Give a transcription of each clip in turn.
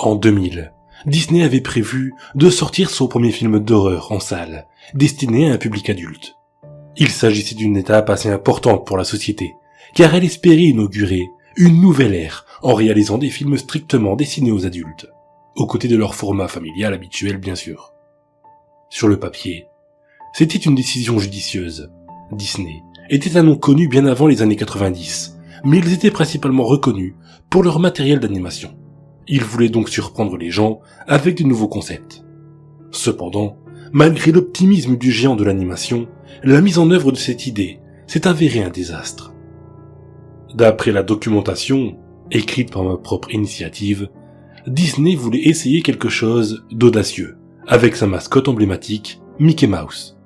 En 2000, Disney avait prévu de sortir son premier film d'horreur en salle, destiné à un public adulte. Il s'agissait d'une étape assez importante pour la société, car elle espérait inaugurer une nouvelle ère en réalisant des films strictement destinés aux adultes, aux côtés de leur format familial habituel bien sûr. Sur le papier, c'était une décision judicieuse. Disney était un nom connu bien avant les années 90, mais ils étaient principalement reconnus pour leur matériel d'animation. Ils voulaient donc surprendre les gens avec de nouveaux concepts. Cependant, malgré l'optimisme du géant de l'animation, la mise en œuvre de cette idée s'est avérée un désastre. D'après la documentation, écrite par ma propre initiative, Disney voulait essayer quelque chose d'audacieux, avec sa mascotte emblématique, Mickey Mouse.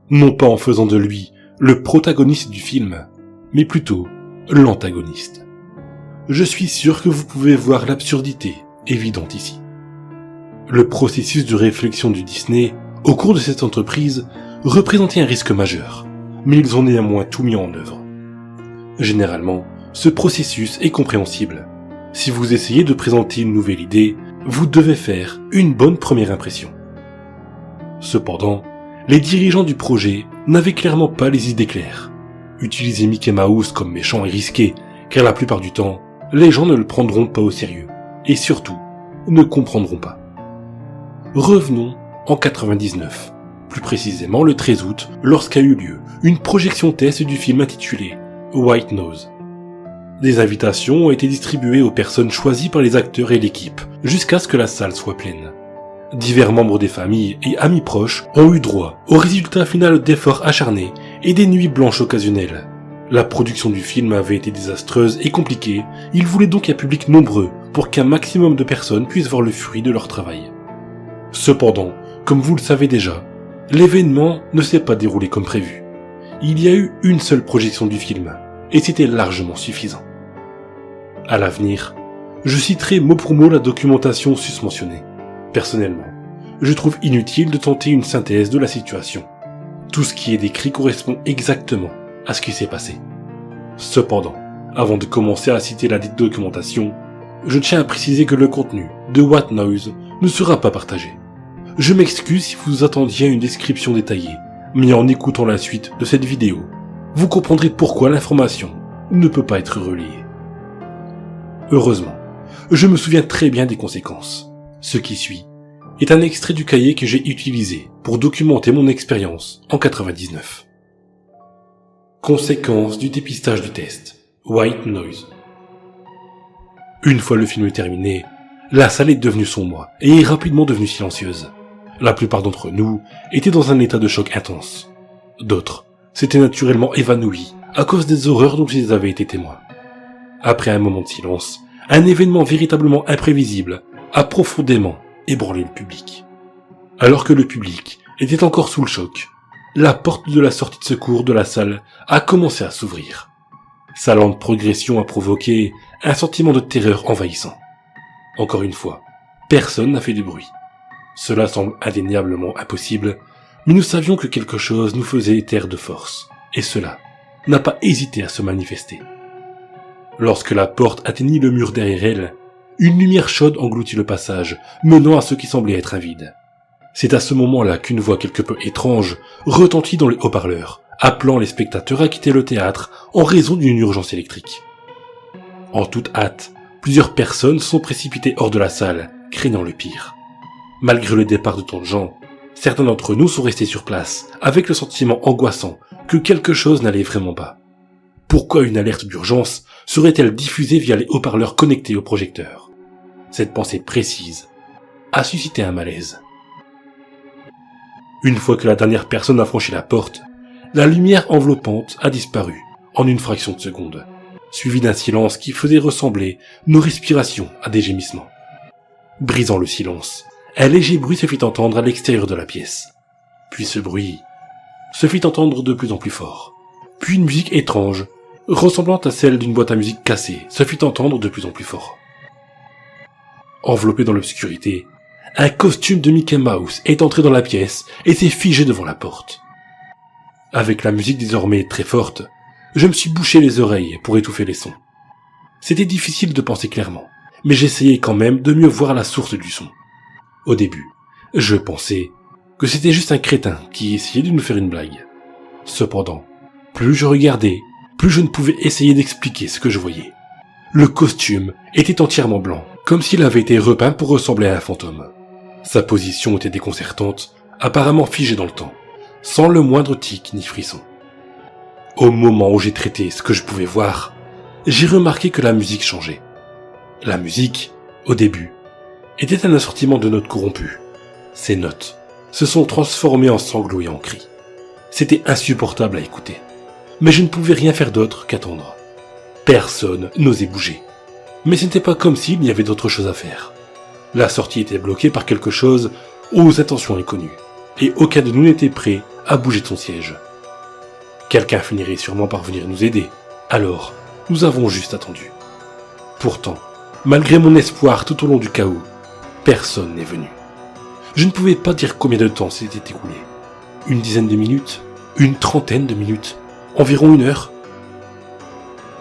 Non pas en faisant de lui le protagoniste du film, mais plutôt l'antagoniste. Je suis sûr que vous pouvez voir l'absurdité évidente ici. Le processus de réflexion du Disney, au cours de cette entreprise, représentait un risque majeur, mais ils ont néanmoins tout mis en œuvre. Généralement, ce processus est compréhensible. Si vous essayez de présenter une nouvelle idée, vous devez faire une bonne première impression. Cependant, les dirigeants du projet n'avaient clairement pas les idées claires. Utiliser Mickey Mouse comme méchant est risqué, car la plupart du temps, les gens ne le prendront pas au sérieux, et surtout, ne comprendront pas. Revenons en 99, plus précisément le 13 août, lorsqu'a eu lieu une projection test du film intitulé White Nose. Des invitations ont été distribuées aux personnes choisies par les acteurs et l'équipe, jusqu'à ce que la salle soit pleine. Divers membres des familles et amis proches ont eu droit au résultat final d'efforts acharnés et des nuits blanches occasionnelles. La production du film avait été désastreuse et compliquée, il voulait donc un public nombreux pour qu'un maximum de personnes puissent voir le fruit de leur travail. Cependant, comme vous le savez déjà, l'événement ne s'est pas déroulé comme prévu. Il y a eu une seule projection du film, et c'était largement suffisant. À l'avenir, je citerai mot pour mot la documentation susmentionnée. Personnellement, je trouve inutile de tenter une synthèse de la situation. Tout ce qui est décrit correspond exactement à ce qui s'est passé. Cependant, avant de commencer à citer la dite documentation, je tiens à préciser que le contenu de White Noise ne sera pas partagé. Je m'excuse si vous attendiez à une description détaillée, mais en écoutant la suite de cette vidéo, vous comprendrez pourquoi l'information ne peut pas être relayée. Heureusement, je me souviens très bien des conséquences. Ce qui suit est un extrait du cahier que j'ai utilisé pour documenter mon expérience en 99. Conséquences du dépistage du test. White Noise. Une fois le film terminé, la salle est devenue sombre et est rapidement devenue silencieuse. La plupart d'entre nous étaient dans un état de choc intense. D'autres s'étaient naturellement évanouis à cause des horreurs dont ils avaient été témoins. Après un moment de silence, un événement véritablement imprévisible a profondément ébranlé le public. Alors que le public était encore sous le choc, la porte de la sortie de secours de la salle a commencé à s'ouvrir. Sa lente progression a provoqué un sentiment de terreur envahissant. Encore une fois, personne n'a fait de bruit. Cela semble indéniablement impossible, mais nous savions que quelque chose nous faisait taire de force, et cela n'a pas hésité à se manifester. Lorsque la porte atteignit le mur derrière elle, une lumière chaude engloutit le passage, menant à ce qui semblait être un vide. C'est à ce moment-là qu'une voix quelque peu étrange retentit dans les haut-parleurs, appelant les spectateurs à quitter le théâtre en raison d'une urgence électrique. En toute hâte, plusieurs personnes sont précipitées hors de la salle, craignant le pire. Malgré le départ de tant de gens, certains d'entre nous sont restés sur place, avec le sentiment angoissant que quelque chose n'allait vraiment pas. Pourquoi une alerte d'urgence serait-elle diffusée via les haut-parleurs connectés au projecteur ? Cette pensée précise a suscité un malaise. Une fois que la dernière personne a franchi la porte, la lumière enveloppante a disparu en une fraction de seconde, suivie d'un silence qui faisait ressembler nos respirations à des gémissements. Brisant le silence, un léger bruit se fit entendre à l'extérieur de la pièce. Puis ce bruit se fit entendre de plus en plus fort. Puis une musique étrange, ressemblant à celle d'une boîte à musique cassée, se fit entendre de plus en plus fort. Enveloppé dans l'obscurité, un costume de Mickey Mouse est entré dans la pièce et s'est figé devant la porte. Avec la musique désormais très forte, je me suis bouché les oreilles pour étouffer les sons. C'était difficile de penser clairement, mais j'essayais quand même de mieux voir la source du son. Au début, je pensais que c'était juste un crétin qui essayait de nous faire une blague. Cependant, plus je regardais, plus je ne pouvais essayer d'expliquer ce que je voyais. Le costume était entièrement blanc, comme s'il avait été repeint pour ressembler à un fantôme. Sa position était déconcertante, apparemment figée dans le temps, sans le moindre tic ni frisson. Au moment où j'ai traité ce que je pouvais voir, j'ai remarqué que la musique changeait. La musique, au début, était un assortiment de notes corrompues. Ces notes se sont transformées en sanglots et en cris. C'était insupportable à écouter, mais je ne pouvais rien faire d'autre qu'attendre. Personne n'osait bouger. Mais ce n'était pas comme s'il n'y avait d'autre chose à faire. La sortie était bloquée par quelque chose aux intentions inconnues, et aucun de nous n'était prêt à bouger de son siège. Quelqu'un finirait sûrement par venir nous aider, alors nous avons juste attendu. Pourtant, malgré mon espoir tout au long du chaos, personne n'est venu. Je ne pouvais pas dire combien de temps s'était écoulé. Une dizaine de minutes, une trentaine de minutes, environ 1 heure.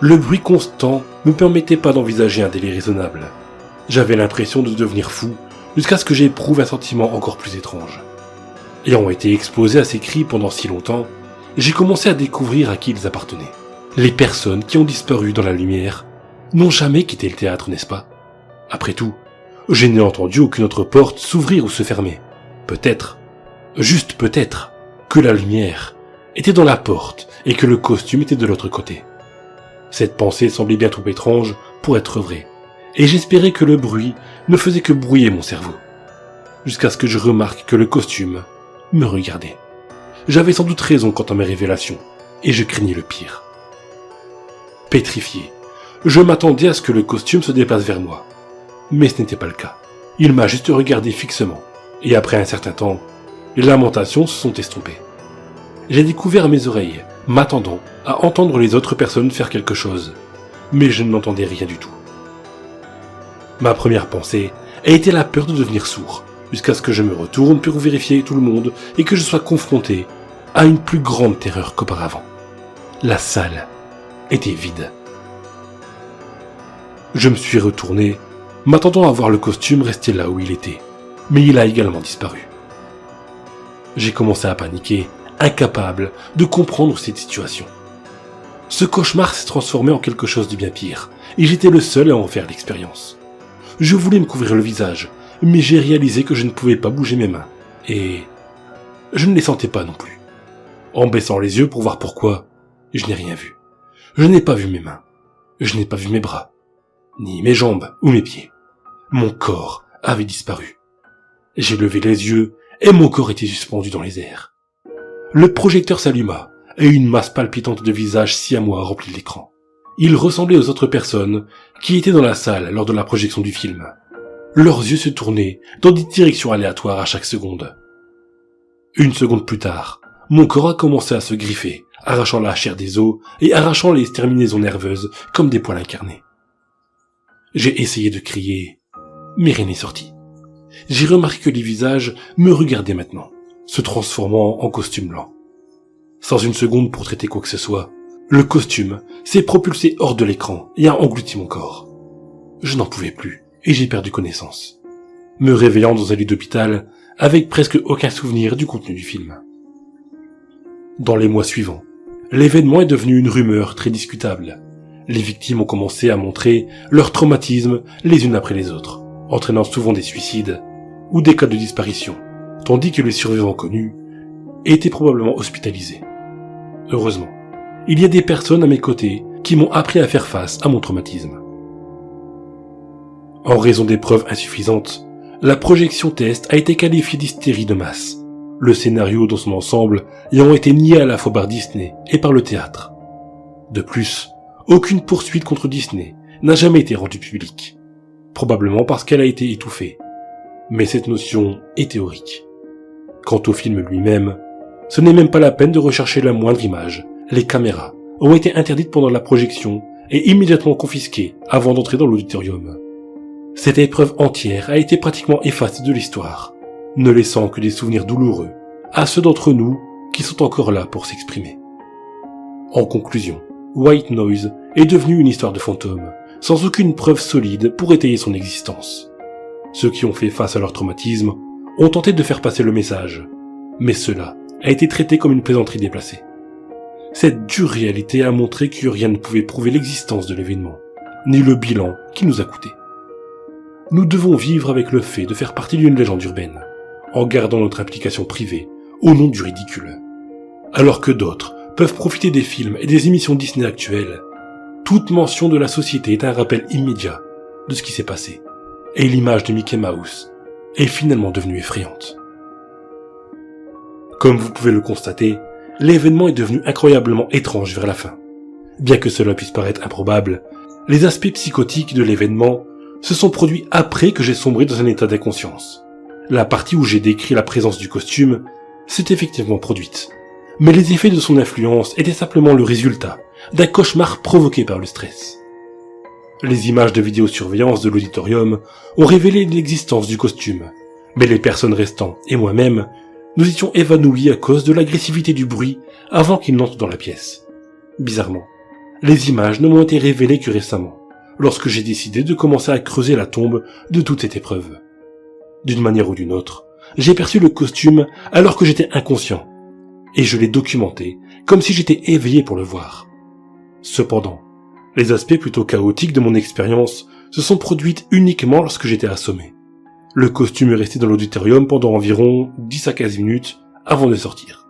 Le bruit constant ne me permettait pas d'envisager un délai raisonnable. J'avais l'impression de devenir fou, jusqu'à ce que j'éprouve un sentiment encore plus étrange. Ayant été exposé à ces cris pendant si longtemps, j'ai commencé à découvrir à qui ils appartenaient. Les personnes qui ont disparu dans la lumière n'ont jamais quitté le théâtre, n'est-ce pas? Après tout, je n'ai entendu aucune autre porte s'ouvrir ou se fermer. Peut-être, juste peut-être, que la lumière était dans la porte et que le costume était de l'autre côté. Cette pensée semblait bien trop étrange pour être vraie, et j'espérais que le bruit ne faisait que brouiller mon cerveau. Jusqu'à ce que je remarque que le costume me regardait. J'avais sans doute raison quant à mes révélations, et je craignais le pire. Pétrifié, je m'attendais à ce que le costume se déplace vers moi. Mais ce n'était pas le cas. Il m'a juste regardé fixement, et après un certain temps, les lamentations se sont estompées. J'ai découvert mes oreilles, m'attendant à entendre les autres personnes faire quelque chose, mais je n'entendais rien du tout. Ma première pensée a été la peur de devenir sourd, jusqu'à ce que je me retourne pour vérifier tout le monde et que je sois confronté à une plus grande terreur qu'auparavant. La salle était vide. Je me suis retourné, m'attendant à voir le costume rester là où il était, mais il a également disparu. J'ai commencé à paniquer, incapable de comprendre cette situation. Ce cauchemar s'est transformé en quelque chose de bien pire, et j'étais le seul à en faire l'expérience. Je voulais me couvrir le visage, mais j'ai réalisé que je ne pouvais pas bouger mes mains, et je ne les sentais pas non plus. En baissant les yeux pour voir pourquoi, je n'ai rien vu. Je n'ai pas vu mes mains, je n'ai pas vu mes bras, ni mes jambes ou mes pieds. Mon corps avait disparu. J'ai levé les yeux et mon corps était suspendu dans les airs. Le projecteur s'alluma et une masse palpitante de visages siamois remplit l'écran. Ils ressemblaient aux autres personnes qui étaient dans la salle lors de la projection du film. Leurs yeux se tournaient dans des directions aléatoires à chaque seconde. 1 seconde plus tard, mon corps a commencé à se griffer, arrachant la chair des os et arrachant les terminaisons nerveuses comme des poils incarnés. J'ai essayé de crier, mais rien n'est sorti. J'ai remarqué que les visages me regardaient maintenant, se transformant en costume blanc. Sans une seconde pour traiter quoi que ce soit, le costume s'est propulsé hors de l'écran et a englouti mon corps. Je n'en pouvais plus et j'ai perdu connaissance, me réveillant dans un lit d'hôpital avec presque aucun souvenir du contenu du film. Dans les mois suivants, l'événement est devenu une rumeur très discutable. Les victimes ont commencé à montrer leur traumatisme les unes après les autres, entraînant souvent des suicides ou des cas de disparition, tandis que les survivants connus étaient probablement hospitalisés. Heureusement, il y a des personnes à mes côtés qui m'ont appris à faire face à mon traumatisme. En raison des preuves insuffisantes, la projection test a été qualifiée d'hystérie de masse, le scénario dans son ensemble ayant été nié à la fois par Disney et par le théâtre. De plus, aucune poursuite contre Disney n'a jamais été rendue publique, probablement parce qu'elle a été étouffée. Mais cette notion est théorique. Quant au film lui-même, ce n'est même pas la peine de rechercher la moindre image. Les caméras ont été interdites pendant la projection et immédiatement confisquées avant d'entrer dans l'auditorium. Cette épreuve entière a été pratiquement effacée de l'histoire, ne laissant que des souvenirs douloureux à ceux d'entre nous qui sont encore là pour s'exprimer. En conclusion, White Noise est devenu une histoire de fantôme, sans aucune preuve solide pour étayer son existence. Ceux qui ont fait face à leur traumatisme ont tenté de faire passer le message, mais cela a été traité comme une plaisanterie déplacée. Cette dure réalité a montré que rien ne pouvait prouver l'existence de l'événement, ni le bilan qu'il nous a coûté. Nous devons vivre avec le fait de faire partie d'une légende urbaine, en gardant notre implication privée au nom du ridicule. Alors que d'autres peuvent profiter des films et des émissions Disney actuelles, toute mention de la société est un rappel immédiat de ce qui s'est passé, et l'image de Mickey Mouse est finalement devenue effrayante. Comme vous pouvez le constater, l'événement est devenu incroyablement étrange vers la fin. Bien que cela puisse paraître improbable, les aspects psychotiques de l'événement se sont produits après que j'ai sombré dans un état d'inconscience. La partie où j'ai décrit la présence du costume s'est effectivement produite, mais les effets de son influence étaient simplement le résultat d'un cauchemar provoqué par le stress. Les images de vidéosurveillance de l'auditorium ont révélé l'existence du costume, mais les personnes restantes et moi-même nous étions évanouis à cause de l'agressivité du bruit avant qu'il n'entre dans la pièce. Bizarrement, les images ne m'ont été révélées que récemment, lorsque j'ai décidé de commencer à creuser la tombe de toute cette épreuve. D'une manière ou d'une autre, j'ai perçu le costume alors que j'étais inconscient, et je l'ai documenté comme si j'étais éveillé pour le voir. Cependant, les aspects plutôt chaotiques de mon expérience se sont produits uniquement lorsque j'étais assommé. Le costume est resté dans l'auditorium pendant environ 10 à 15 minutes avant de sortir.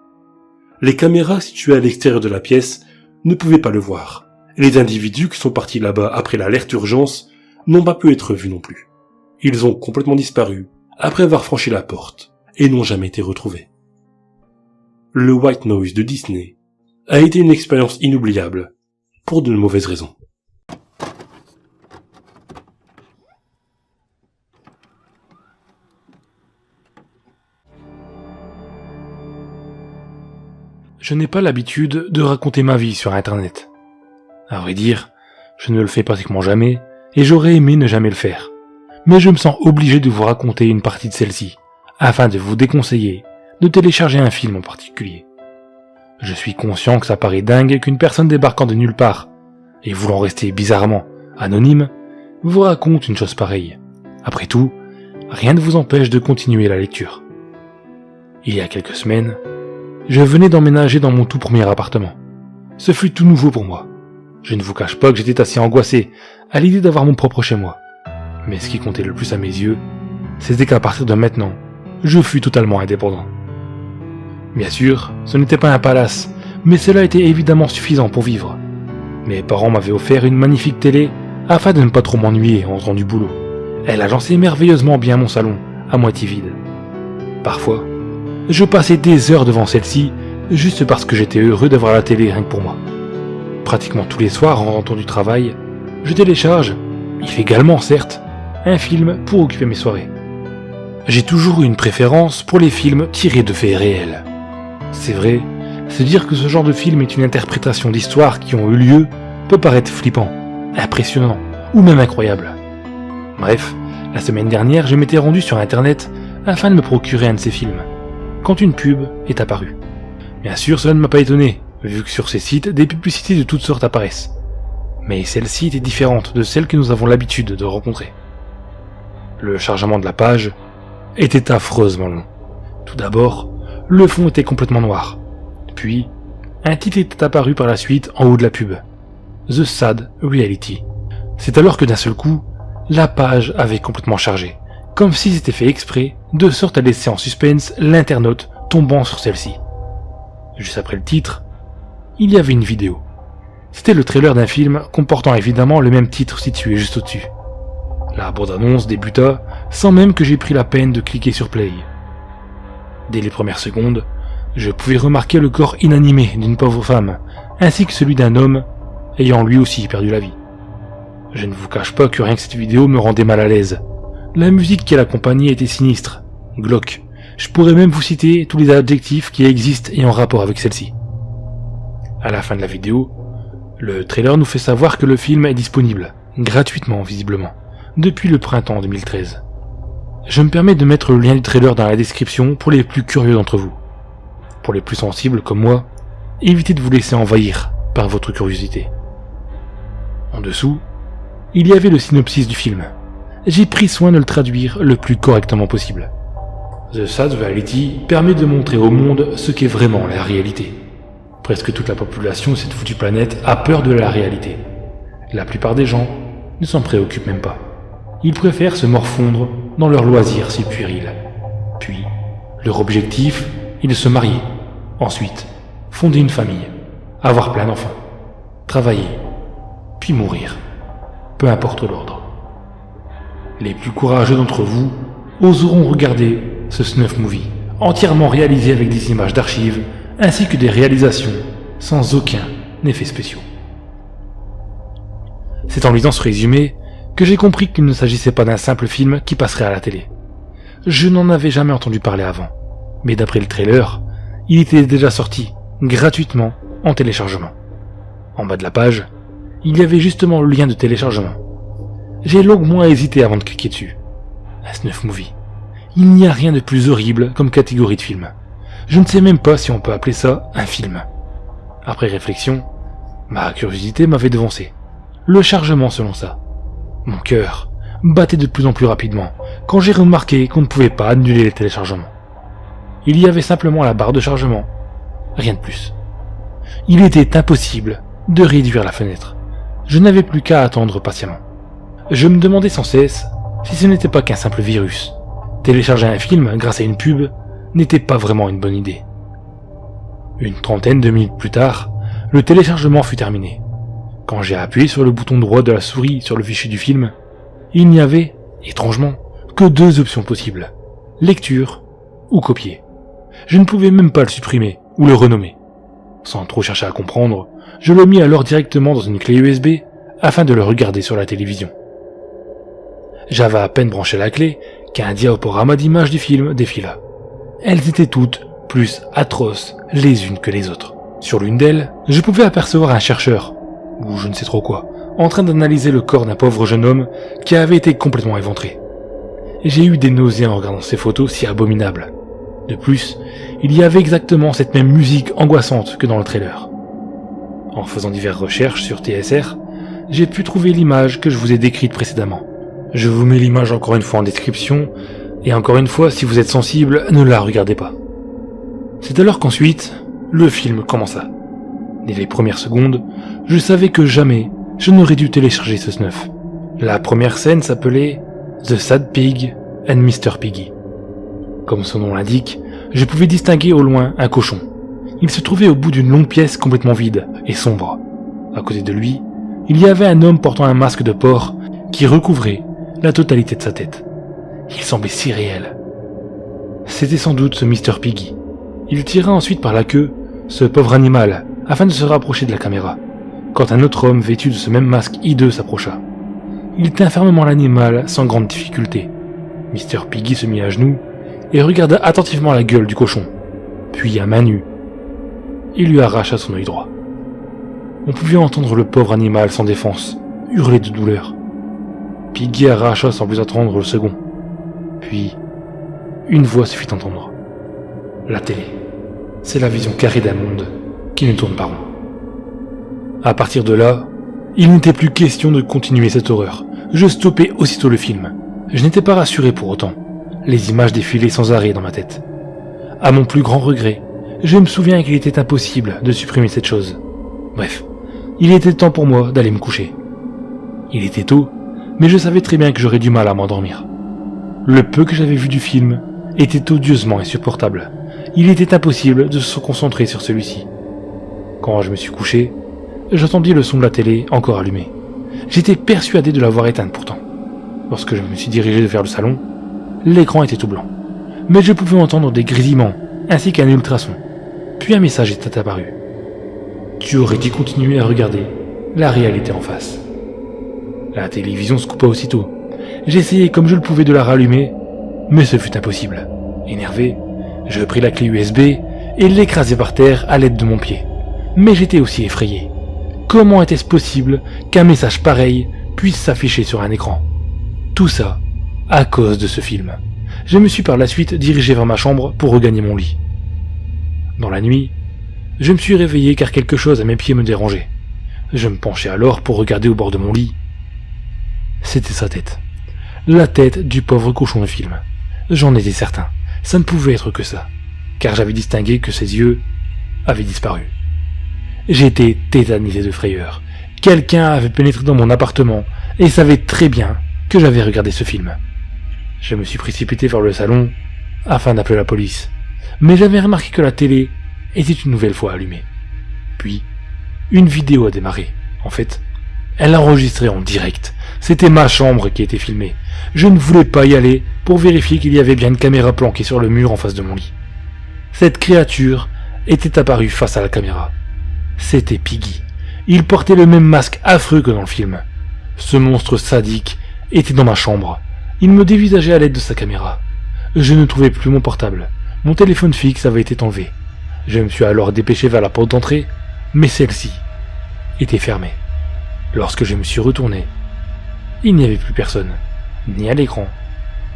Les caméras situées à l'extérieur de la pièce ne pouvaient pas le voir. Les individus qui sont partis là-bas après l'alerte urgence n'ont pas pu être vus non plus. Ils ont complètement disparu après avoir franchi la porte et n'ont jamais été retrouvés. Le White Noise de Disney a été une expérience inoubliable pour de mauvaises raisons. Je n'ai pas l'habitude de raconter ma vie sur Internet. À vrai dire, je ne le fais pratiquement jamais, et j'aurais aimé ne jamais le faire. Mais je me sens obligé de vous raconter une partie de celle-ci, afin de vous déconseiller de télécharger un film en particulier. Je suis conscient que ça paraît dingue qu'une personne débarquant de nulle part, et voulant rester bizarrement anonyme, vous raconte une chose pareille. Après tout, rien ne vous empêche de continuer la lecture. Il y a quelques semaines, je venais d'emménager dans mon tout premier appartement. Ce fut tout nouveau pour moi. Je ne vous cache pas que j'étais assez angoissé à l'idée d'avoir mon propre chez moi. Mais ce qui comptait le plus à mes yeux, c'était qu'à partir de maintenant, je fus totalement indépendant. Bien sûr, ce n'était pas un palace, mais cela était évidemment suffisant pour vivre. Mes parents m'avaient offert une magnifique télé afin de ne pas trop m'ennuyer en rentrant du boulot. Elle agençait merveilleusement bien mon salon, à moitié vide. Parfois, je passais des heures devant celle-ci, juste parce que j'étais heureux d'avoir la télé rien que pour moi. Pratiquement tous les soirs en rentrant du travail, je télécharge, illégalement certes, un film pour occuper mes soirées. J'ai toujours eu une préférence pour les films tirés de faits réels. C'est vrai, se dire que ce genre de film est une interprétation d'histoires qui ont eu lieu peut paraître flippant, impressionnant ou même incroyable. Bref, la semaine dernière, je m'étais rendu sur internet afin de me procurer un de ces films, quand une pub est apparue. Bien sûr, cela ne m'a pas étonné, vu que sur ces sites, des publicités de toutes sortes apparaissent. Mais celle-ci était différente de celles que nous avons l'habitude de rencontrer. Le chargement de la page était affreusement long. Tout d'abord, le fond était complètement noir. Puis, un titre était apparu par la suite en haut de la pub. The Sad Reality. C'est alors que d'un seul coup, la page avait complètement chargé, comme si c'était fait exprès, de sorte à laisser en suspense l'internaute tombant sur celle-ci. Juste après le titre, il y avait une vidéo. C'était le trailer d'un film comportant évidemment le même titre situé juste au-dessus. La bande-annonce débuta sans même que j'aie pris la peine de cliquer sur play. Dès les premières secondes, je pouvais remarquer le corps inanimé d'une pauvre femme, ainsi que celui d'un homme ayant lui aussi perdu la vie. Je ne vous cache pas que rien que cette vidéo me rendait mal à l'aise. La musique qui l'accompagnait était sinistre, glauque. Je pourrais même vous citer tous les adjectifs qui existent et en rapport avec celle-ci. À la fin de la vidéo, le trailer nous fait savoir que le film est disponible, gratuitement visiblement, depuis le printemps 2013. Je me permets de mettre le lien du trailer dans la description pour les plus curieux d'entre vous. Pour les plus sensibles comme moi, évitez de vous laisser envahir par votre curiosité. En dessous, il y avait le synopsis du film. J'ai pris soin de le traduire le plus correctement possible. The Sad Reality permet de montrer au monde ce qu'est vraiment la réalité. Presque toute la population de cette foutue planète a peur de la réalité. La plupart des gens ne s'en préoccupent même pas. Ils préfèrent se morfondre dans leurs loisirs si puérils. Puis, leur objectif est de se marier. Ensuite, fonder une famille, avoir plein d'enfants, travailler, puis mourir. Peu importe l'ordre. Les plus courageux d'entre vous oseront regarder ce snuff movie, entièrement réalisé avec des images d'archives, ainsi que des réalisations sans aucun effet spéciaux. C'est en lisant ce résumé que j'ai compris qu'il ne s'agissait pas d'un simple film qui passerait à la télé. Je n'en avais jamais entendu parler avant, mais d'après le trailer, il était déjà sorti, gratuitement, en téléchargement. En bas de la page, il y avait justement le lien de téléchargement. J'ai longuement hésité avant de cliquer dessus. Un snuff movie. Il n'y a rien de plus horrible comme catégorie de film. Je ne sais même pas si on peut appeler ça un film. Après réflexion, ma curiosité m'avait devancé. Le chargement selon ça. Mon cœur battait de plus en plus rapidement quand j'ai remarqué qu'on ne pouvait pas annuler les téléchargements. Il y avait simplement la barre de chargement. Rien de plus. Il était impossible de réduire la fenêtre. Je n'avais plus qu'à attendre patiemment. Je me demandais sans cesse si ce n'était pas qu'un simple virus. Télécharger un film grâce à une pub n'était pas vraiment une bonne idée. Une trentaine de minutes plus tard, le téléchargement fut terminé. Quand j'ai appuyé sur le bouton droit de la souris sur le fichier du film, il n'y avait, étrangement, que deux options possibles. Lecture ou copier. Je ne pouvais même pas le supprimer ou le renommer. Sans trop chercher à comprendre, je le mis alors directement dans une clé USB afin de le regarder sur la télévision. J'avais à peine branché la clé qu'un diaporama d'images du film défila. Elles étaient toutes plus atroces les unes que les autres. Sur l'une d'elles, je pouvais apercevoir un chercheur, ou je ne sais trop quoi, en train d'analyser le corps d'un pauvre jeune homme qui avait été complètement éventré. J'ai eu des nausées en regardant ces photos si abominables. De plus, il y avait exactement cette même musique angoissante que dans le trailer. En faisant diverses recherches sur TSR, j'ai pu trouver l'image que je vous ai décrite précédemment. Je vous mets l'image encore une fois en description, et encore une fois, si vous êtes sensible, ne la regardez pas. C'est alors qu'ensuite, le film commença. Dès les premières secondes, je savais que jamais je n'aurais dû télécharger ce snuff. La première scène s'appelait The Sad Pig and Mr. Piggy. Comme son nom l'indique, je pouvais distinguer au loin un cochon. Il se trouvait au bout d'une longue pièce complètement vide et sombre. À côté de lui, il y avait un homme portant un masque de porc qui recouvrait la totalité de sa tête. Il semblait si réel. C'était sans doute ce Mr. Piggy. Il tira ensuite par la queue ce pauvre animal afin de se rapprocher de la caméra, quand un autre homme vêtu de ce même masque hideux s'approcha. Il tint fermement l'animal sans grande difficulté. Mr. Piggy se mit à genoux et regarda attentivement la gueule du cochon, puis à main nue, il lui arracha son œil droit. On pouvait entendre le pauvre animal sans défense hurler de douleur. Piggy arracha sans plus attendre le second. Puis, une voix se fit entendre. La télé, c'est la vision carrée d'un monde qui ne tourne pas rond. À partir de là, il n'était plus question de continuer cette horreur. Je stoppais aussitôt le film. Je n'étais pas rassuré pour autant. Les images défilaient sans arrêt dans ma tête. À mon plus grand regret, je me souviens qu'il était impossible de supprimer cette chose. Bref, il était temps pour moi d'aller me coucher. Il était tôt, mais je savais très bien que j'aurais du mal à m'endormir. Le peu que j'avais vu du film était odieusement insupportable. Il était impossible de se concentrer sur celui-ci. Quand je me suis couché, j'entendis le son de la télé encore allumé. J'étais persuadé de l'avoir éteinte pourtant. Lorsque je me suis dirigé vers le salon, l'écran était tout blanc. Mais je pouvais entendre des grésillements, ainsi qu'un ultrason. Puis un message était apparu. Tu aurais dû continuer à regarder la réalité en face. La télévision se coupa aussitôt. J'essayai comme je le pouvais de la rallumer, mais ce fut impossible. Énervé, je pris la clé USB et l'écrasai par terre à l'aide de mon pied. Mais j'étais aussi effrayé. Comment était-ce possible qu'un message pareil puisse s'afficher sur un écran? Tout ça à cause de ce film. Je me suis par la suite dirigé vers ma chambre pour regagner mon lit. Dans la nuit, je me suis réveillé car quelque chose à mes pieds me dérangeait. Je me penchai alors pour regarder au bord de mon lit. C'était sa tête. La tête du pauvre cochon de film. J'en étais certain. Ça ne pouvait être que ça. Car j'avais distingué que ses yeux avaient disparu. J'étais tétanisé de frayeur. Quelqu'un avait pénétré dans mon appartement et savait très bien que j'avais regardé ce film. Je me suis précipité vers le salon afin d'appeler la police. Mais j'avais remarqué que la télé était une nouvelle fois allumée. Puis, une vidéo a démarré. En fait, elle enregistrait en direct. C'était ma chambre qui était filmée. Je ne voulais pas y aller pour vérifier qu'il y avait bien une caméra planquée sur le mur en face de mon lit. Cette créature était apparue face à la caméra. C'était Piggy. Il portait le même masque affreux que dans le film. Ce monstre sadique était dans ma chambre. Il me dévisageait à l'aide de sa caméra. Je ne trouvais plus mon portable. Mon téléphone fixe avait été enlevé. Je me suis alors dépêché vers la porte d'entrée, mais celle-ci était fermée. Lorsque je me suis retourné, il n'y avait plus personne, ni à l'écran,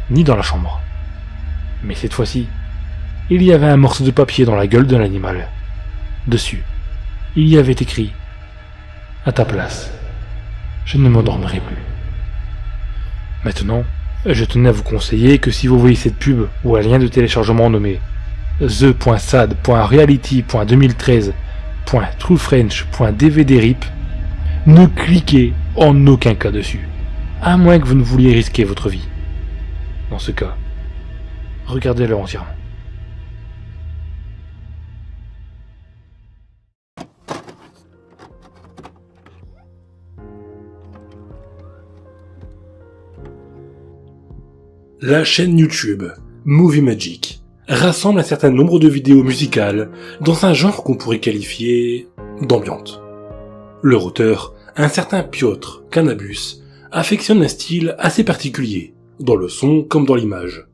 ni dans la chambre. Mais cette fois-ci, il y avait un morceau de papier dans la gueule de l'animal. Dessus, il y avait écrit « À ta place, je ne m'endormirai plus ». Maintenant, je tenais à vous conseiller que si vous voyez cette pub ou un lien de téléchargement nommé the.sad.reality.2013.truefrench.dvd-rip, ne cliquez en aucun cas dessus, à moins que vous ne vouliez risquer votre vie. Dans ce cas, regardez-le entièrement. La chaîne YouTube Movie Magic rassemble un certain nombre de vidéos musicales dans un genre qu'on pourrait qualifier d'ambiante. Leur auteur, un certain Piotr Cannabus, affectionne un style assez particulier, dans le son comme dans l'image.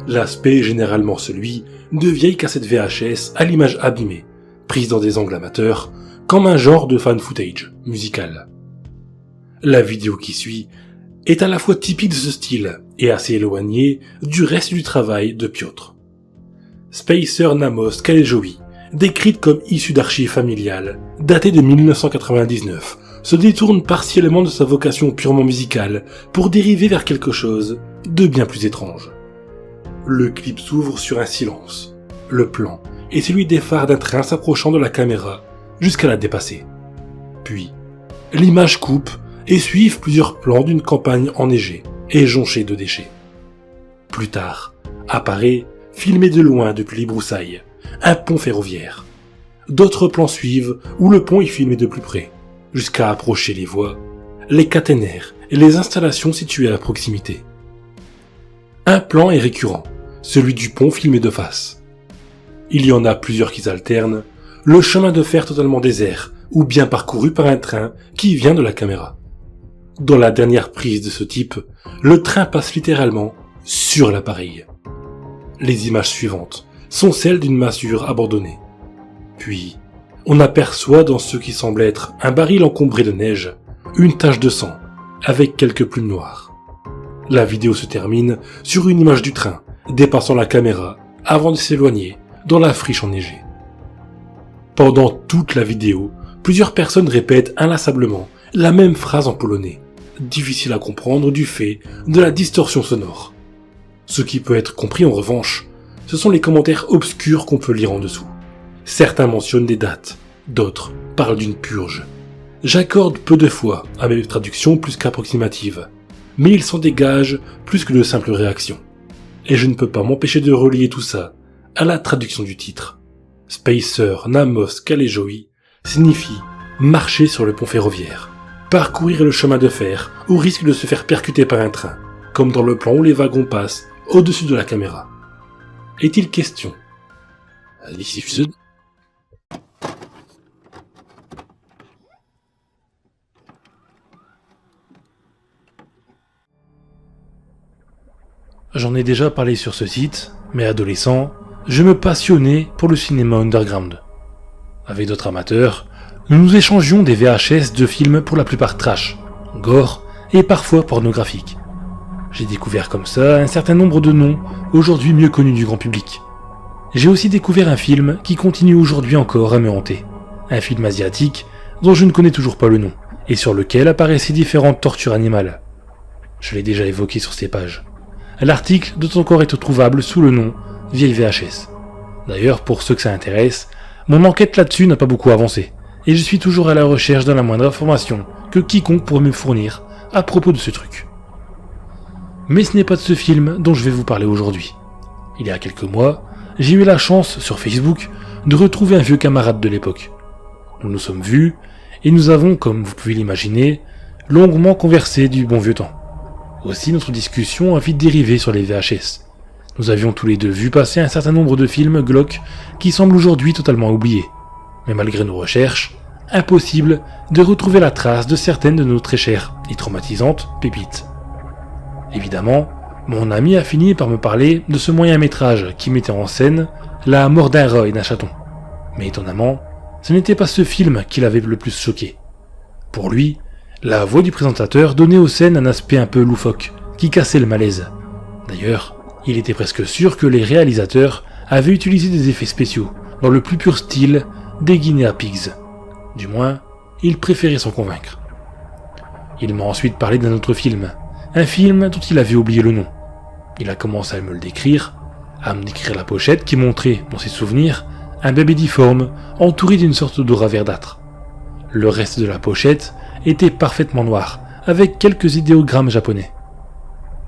L'aspect est généralement celui de vieilles cassettes VHS à l'image abîmée, prises dans des angles amateurs, comme un genre de fan footage musical. La vidéo qui suit est à la fois typique de ce style et assez éloignée du reste du travail de Piotr. Spacer Namos Kalejowi, décrite comme issue d'archives familiales, datée de 1999, se détourne partiellement de sa vocation purement musicale pour dériver vers quelque chose de bien plus étrange. Le clip s'ouvre sur un silence. Le plan est celui des phares d'un train s'approchant de la caméra jusqu'à la dépasser. Puis, l'image coupe et suivent plusieurs plans d'une campagne enneigée et jonchée de déchets. Plus tard, apparaît, filmé de loin depuis les broussailles, un pont ferroviaire. D'autres plans suivent où le pont est filmé de plus près, jusqu'à approcher les voies, les caténaires et les installations situées à proximité. Un plan est récurrent, celui du pont filmé de face. Il y en a plusieurs qui alternent, le chemin de fer totalement désert ou bien parcouru par un train qui vient de la caméra. Dans la dernière prise de ce type, le train passe littéralement sur l'appareil. Les images suivantes sont celles d'une masure abandonnée. Puis, on aperçoit dans ce qui semble être un baril encombré de neige, une tache de sang, avec quelques plumes noires. La vidéo se termine sur une image du train, dépassant la caméra, avant de s'éloigner dans la friche enneigée. Pendant toute la vidéo, plusieurs personnes répètent inlassablement la même phrase en polonais, difficile à comprendre du fait de la distorsion sonore. Ce qui peut être compris en revanche, ce sont les commentaires obscurs qu'on peut lire en dessous. Certains mentionnent des dates, d'autres parlent d'une purge. J'accorde peu de foi à mes traductions plus qu'approximatives, mais ils sont des gages plus que de simples réactions. Et je ne peux pas m'empêcher de relier tout ça à la traduction du titre. Spacer Namos Kalejowi signifie marcher sur le pont ferroviaire, parcourir le chemin de fer au risque de se faire percuter par un train, comme dans le plan où les wagons passent au-dessus de la caméra. Est-il question difficile. J'en ai déjà parlé sur ce site, mais adolescent, je me passionnais pour le cinéma underground. Avec d'autres amateurs, nous échangions des VHS de films pour la plupart trash, gore et parfois pornographiques. J'ai découvert comme ça un certain nombre de noms aujourd'hui mieux connus du grand public. J'ai aussi découvert un film qui continue aujourd'hui encore à me hanter. Un film asiatique dont je ne connais toujours pas le nom, et sur lequel apparaissaient différentes tortures animales. Je l'ai déjà évoqué sur ces pages. L'article doit encore être trouvable sous le nom Vieille VHS. D'ailleurs, pour ceux que ça intéresse, mon enquête là-dessus n'a pas beaucoup avancé, et je suis toujours à la recherche de la moindre information que quiconque pourrait me fournir à propos de ce truc. Mais ce n'est pas de ce film dont je vais vous parler aujourd'hui. Il y a quelques mois, j'ai eu la chance, sur Facebook, de retrouver un vieux camarade de l'époque. Nous nous sommes vus, et nous avons, comme vous pouvez l'imaginer, longuement conversé du bon vieux temps. Aussi, notre discussion a vite dérivé sur les VHS. Nous avions tous les deux vu passer un certain nombre de films glauques qui semblent aujourd'hui totalement oubliés. Mais malgré nos recherches, impossible de retrouver la trace de certaines de nos très chères et traumatisantes pépites. Évidemment, mon ami a fini par me parler de ce moyen métrage qui mettait en scène la mort d'un rat et d'un chaton. Mais étonnamment, ce n'était pas ce film qui l'avait le plus choqué. Pour lui, la voix du présentateur donnait aux scènes un aspect un peu loufoque, qui cassait le malaise. D'ailleurs, il était presque sûr que les réalisateurs avaient utilisé des effets spéciaux, dans le plus pur style des Guinea Pigs. Du moins, il préférait s'en convaincre. Il m'a ensuite parlé d'un autre film, un film dont il avait oublié le nom. Il a commencé à me le décrire, à me décrire la pochette qui montrait, dans ses souvenirs, un bébé difforme entouré d'une sorte d'aura verdâtre. Le reste de la pochette était parfaitement noir, avec quelques idéogrammes japonais.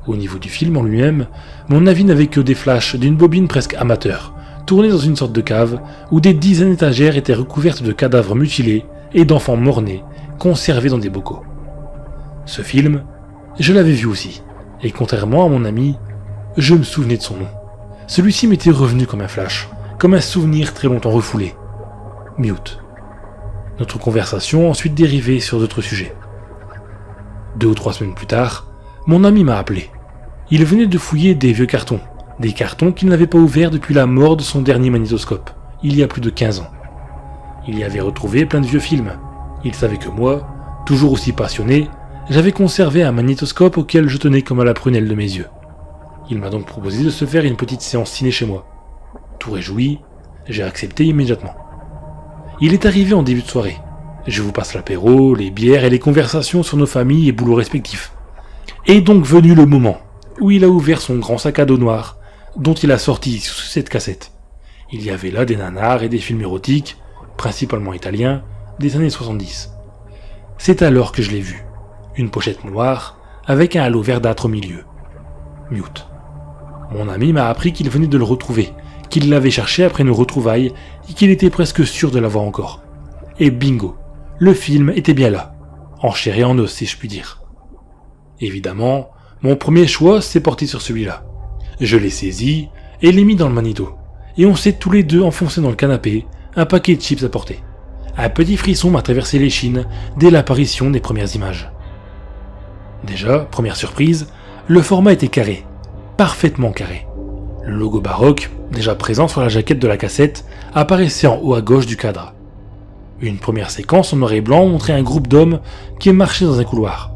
Au niveau du film en lui-même, mon avis n'avait que des flashs d'une bobine presque amateur, tournée dans une sorte de cave où des dizaines d'étagères étaient recouvertes de cadavres mutilés et d'enfants morts-nés, conservés dans des bocaux. Ce film, je l'avais vu aussi, et contrairement à mon ami, je me souvenais de son nom. Celui-ci m'était revenu comme un flash, comme un souvenir très longtemps refoulé. Mute. Notre conversation a ensuite dérivé sur d'autres sujets. 2 ou 3 semaines plus tard, mon ami m'a appelé. Il venait de fouiller des vieux cartons, des cartons qu'il n'avait pas ouverts depuis la mort de son dernier magnétoscope, il y a plus de 15 ans. Il y avait retrouvé plein de vieux films. Il savait que moi, toujours aussi passionné, j'avais conservé un magnétoscope auquel je tenais comme à la prunelle de mes yeux. Il m'a donc proposé de se faire une petite séance ciné chez moi. Tout réjoui, j'ai accepté immédiatement. Il est arrivé en début de soirée. Je vous passe l'apéro, les bières et les conversations sur nos familles et boulots respectifs. Est donc venu le moment où il a ouvert son grand sac à dos noir, dont il a sorti cette cassette. Il y avait là des nanars et des films érotiques, principalement italiens, des années 70. C'est alors que je l'ai vu. Une pochette noire, avec un halo verdâtre au milieu. Mute. Mon ami m'a appris qu'il venait de le retrouver, qu'il l'avait cherché après nos retrouvailles et qu'il était presque sûr de l'avoir encore. Et bingo, le film était bien là, en chair et en os si je puis dire. Évidemment, mon premier choix s'est porté sur celui-là. Je l'ai saisi et l'ai mis dans le magnéto, et on s'est tous les deux enfoncés dans le canapé, un paquet de chips à porter. Un petit frisson m'a traversé l'échine dès l'apparition des premières images. Déjà, première surprise, le format était carré, parfaitement carré. Le logo baroque, déjà présent sur la jaquette de la cassette, apparaissait en haut à gauche du cadre. Une première séquence en noir et blanc montrait un groupe d'hommes qui marchaient dans un couloir.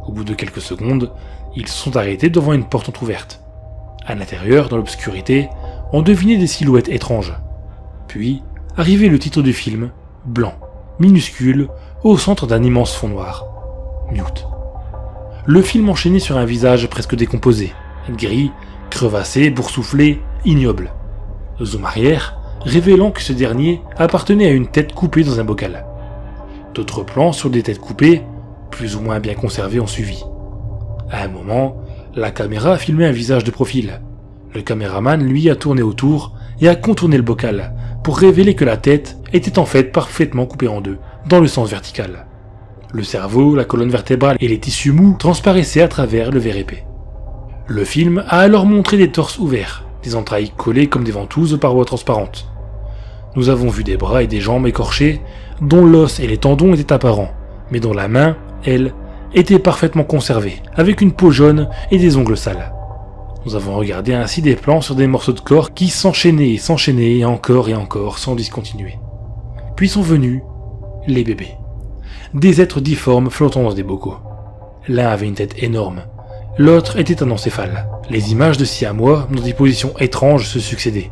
Au bout de quelques secondes, ils se sont arrêtés devant une porte entrouverte. À l'intérieur, dans l'obscurité, on devinait des silhouettes étranges. Puis, arrivait le titre du film, blanc, minuscule, au centre d'un immense fond noir. Mute. Le film enchaînait sur un visage presque décomposé, gris, crevassé, boursouflé, ignoble. Zoom arrière, révélant que ce dernier appartenait à une tête coupée dans un bocal. D'autres plans sur des têtes coupées, plus ou moins bien conservées, ont suivi. À un moment, la caméra a filmé un visage de profil. Le caméraman, lui, a tourné autour et a contourné le bocal, pour révéler que la tête était en fait parfaitement coupée en deux, dans le sens vertical. Le cerveau, la colonne vertébrale et les tissus mous transparaissaient à travers le verre épais. Le film a alors montré des torses ouverts, des entrailles collées comme des ventouses aux parois transparentes. Nous avons vu des bras et des jambes écorchés, dont l'os et les tendons étaient apparents, mais dont la main, elle, était parfaitement conservée, avec une peau jaune et des ongles sales. Nous avons regardé ainsi des plans sur des morceaux de corps qui s'enchaînaient et encore sans discontinuer. Puis sont venus les bébés. Des êtres difformes flottant dans des bocaux. L'un avait une tête énorme, l'autre était un encéphale. Les images de siamois dans des positions étranges se succédaient.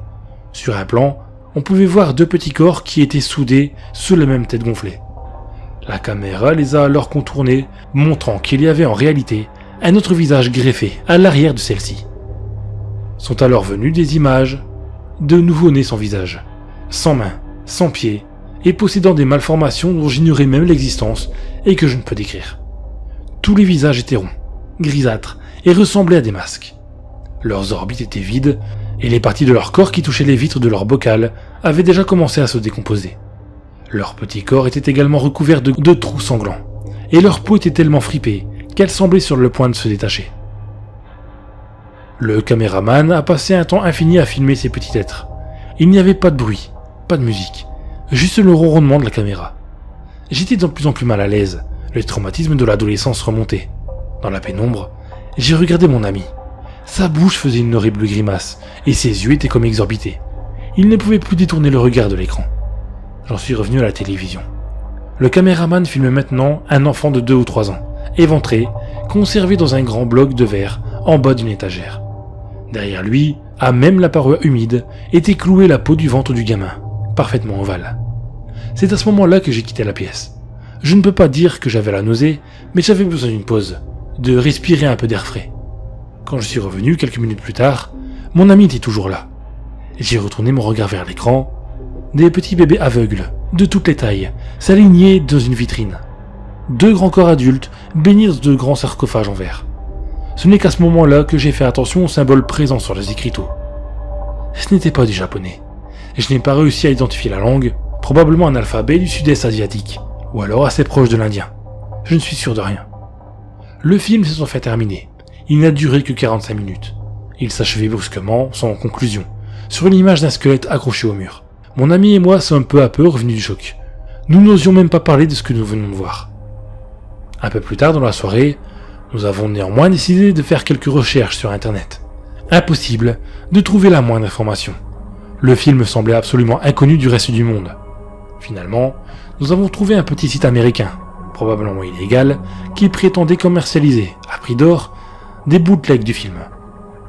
Sur un plan, on pouvait voir 2 petits corps qui étaient soudés sous la même tête gonflée. La caméra les a alors contournés, montrant qu'il y avait en réalité un autre visage greffé à l'arrière de celle-ci. Sont alors venues des images de nouveau-nés sans visage, sans mains, sans pieds, et possédant des malformations dont j'ignorais même l'existence et que je ne peux décrire. Tous les visages étaient ronds, grisâtres, et ressemblaient à des masques. Leurs orbites étaient vides, et les parties de leur corps qui touchaient les vitres de leur bocal avaient déjà commencé à se décomposer. Leur petit corps était également recouvert de trous sanglants, et leur peau était tellement fripée qu'elle semblait sur le point de se détacher. Le caméraman a passé un temps infini à filmer ces petits êtres. Il n'y avait pas de bruit, pas de musique, juste le ronronnement de la caméra. J'étais de plus en plus mal à l'aise, le traumatisme de l'adolescence remontait. Dans la pénombre, j'ai regardé mon ami. Sa bouche faisait une horrible grimace, et ses yeux étaient comme exorbités. Il ne pouvait plus détourner le regard de l'écran. J'en suis revenu à la télévision. Le caméraman filme maintenant un enfant de 2 ou 3 ans, éventré, conservé dans un grand bloc de verre en bas d'une étagère. Derrière lui, à même la paroi humide, était clouée la peau du ventre du gamin, parfaitement ovale. C'est à ce moment-là que j'ai quitté la pièce. Je ne peux pas dire que j'avais la nausée, mais j'avais besoin d'une pause, de respirer un peu d'air frais. Quand je suis revenu quelques minutes plus tard, mon ami était toujours là. J'ai retourné mon regard vers l'écran. Des petits bébés aveugles, de toutes les tailles, s'alignaient dans une vitrine. 2 grands corps adultes baignés dans de grands sarcophages en verre. Ce n'est qu'à ce moment-là que j'ai fait attention aux symboles présents sur les écriteaux. Ce n'était pas du japonais. Je n'ai pas réussi à identifier la langue, probablement un alphabet du sud-est asiatique, ou alors assez proche de l'indien. Je ne suis sûr de rien. Le film s'est enfin terminé. Il n'a duré que 45 minutes. Il s'achevait brusquement, sans conclusion, sur une image d'un squelette accroché au mur. Mon ami et moi sommes peu à peu revenus du choc. Nous n'osions même pas parler de ce que nous venons de voir. Un peu plus tard dans la soirée, nous avons néanmoins décidé de faire quelques recherches sur internet. Impossible de trouver la moindre information. Le film semblait absolument inconnu du reste du monde. Finalement, nous avons trouvé un petit site américain, probablement illégal, qui prétendait commercialiser, à prix d'or, des bootlegs du film.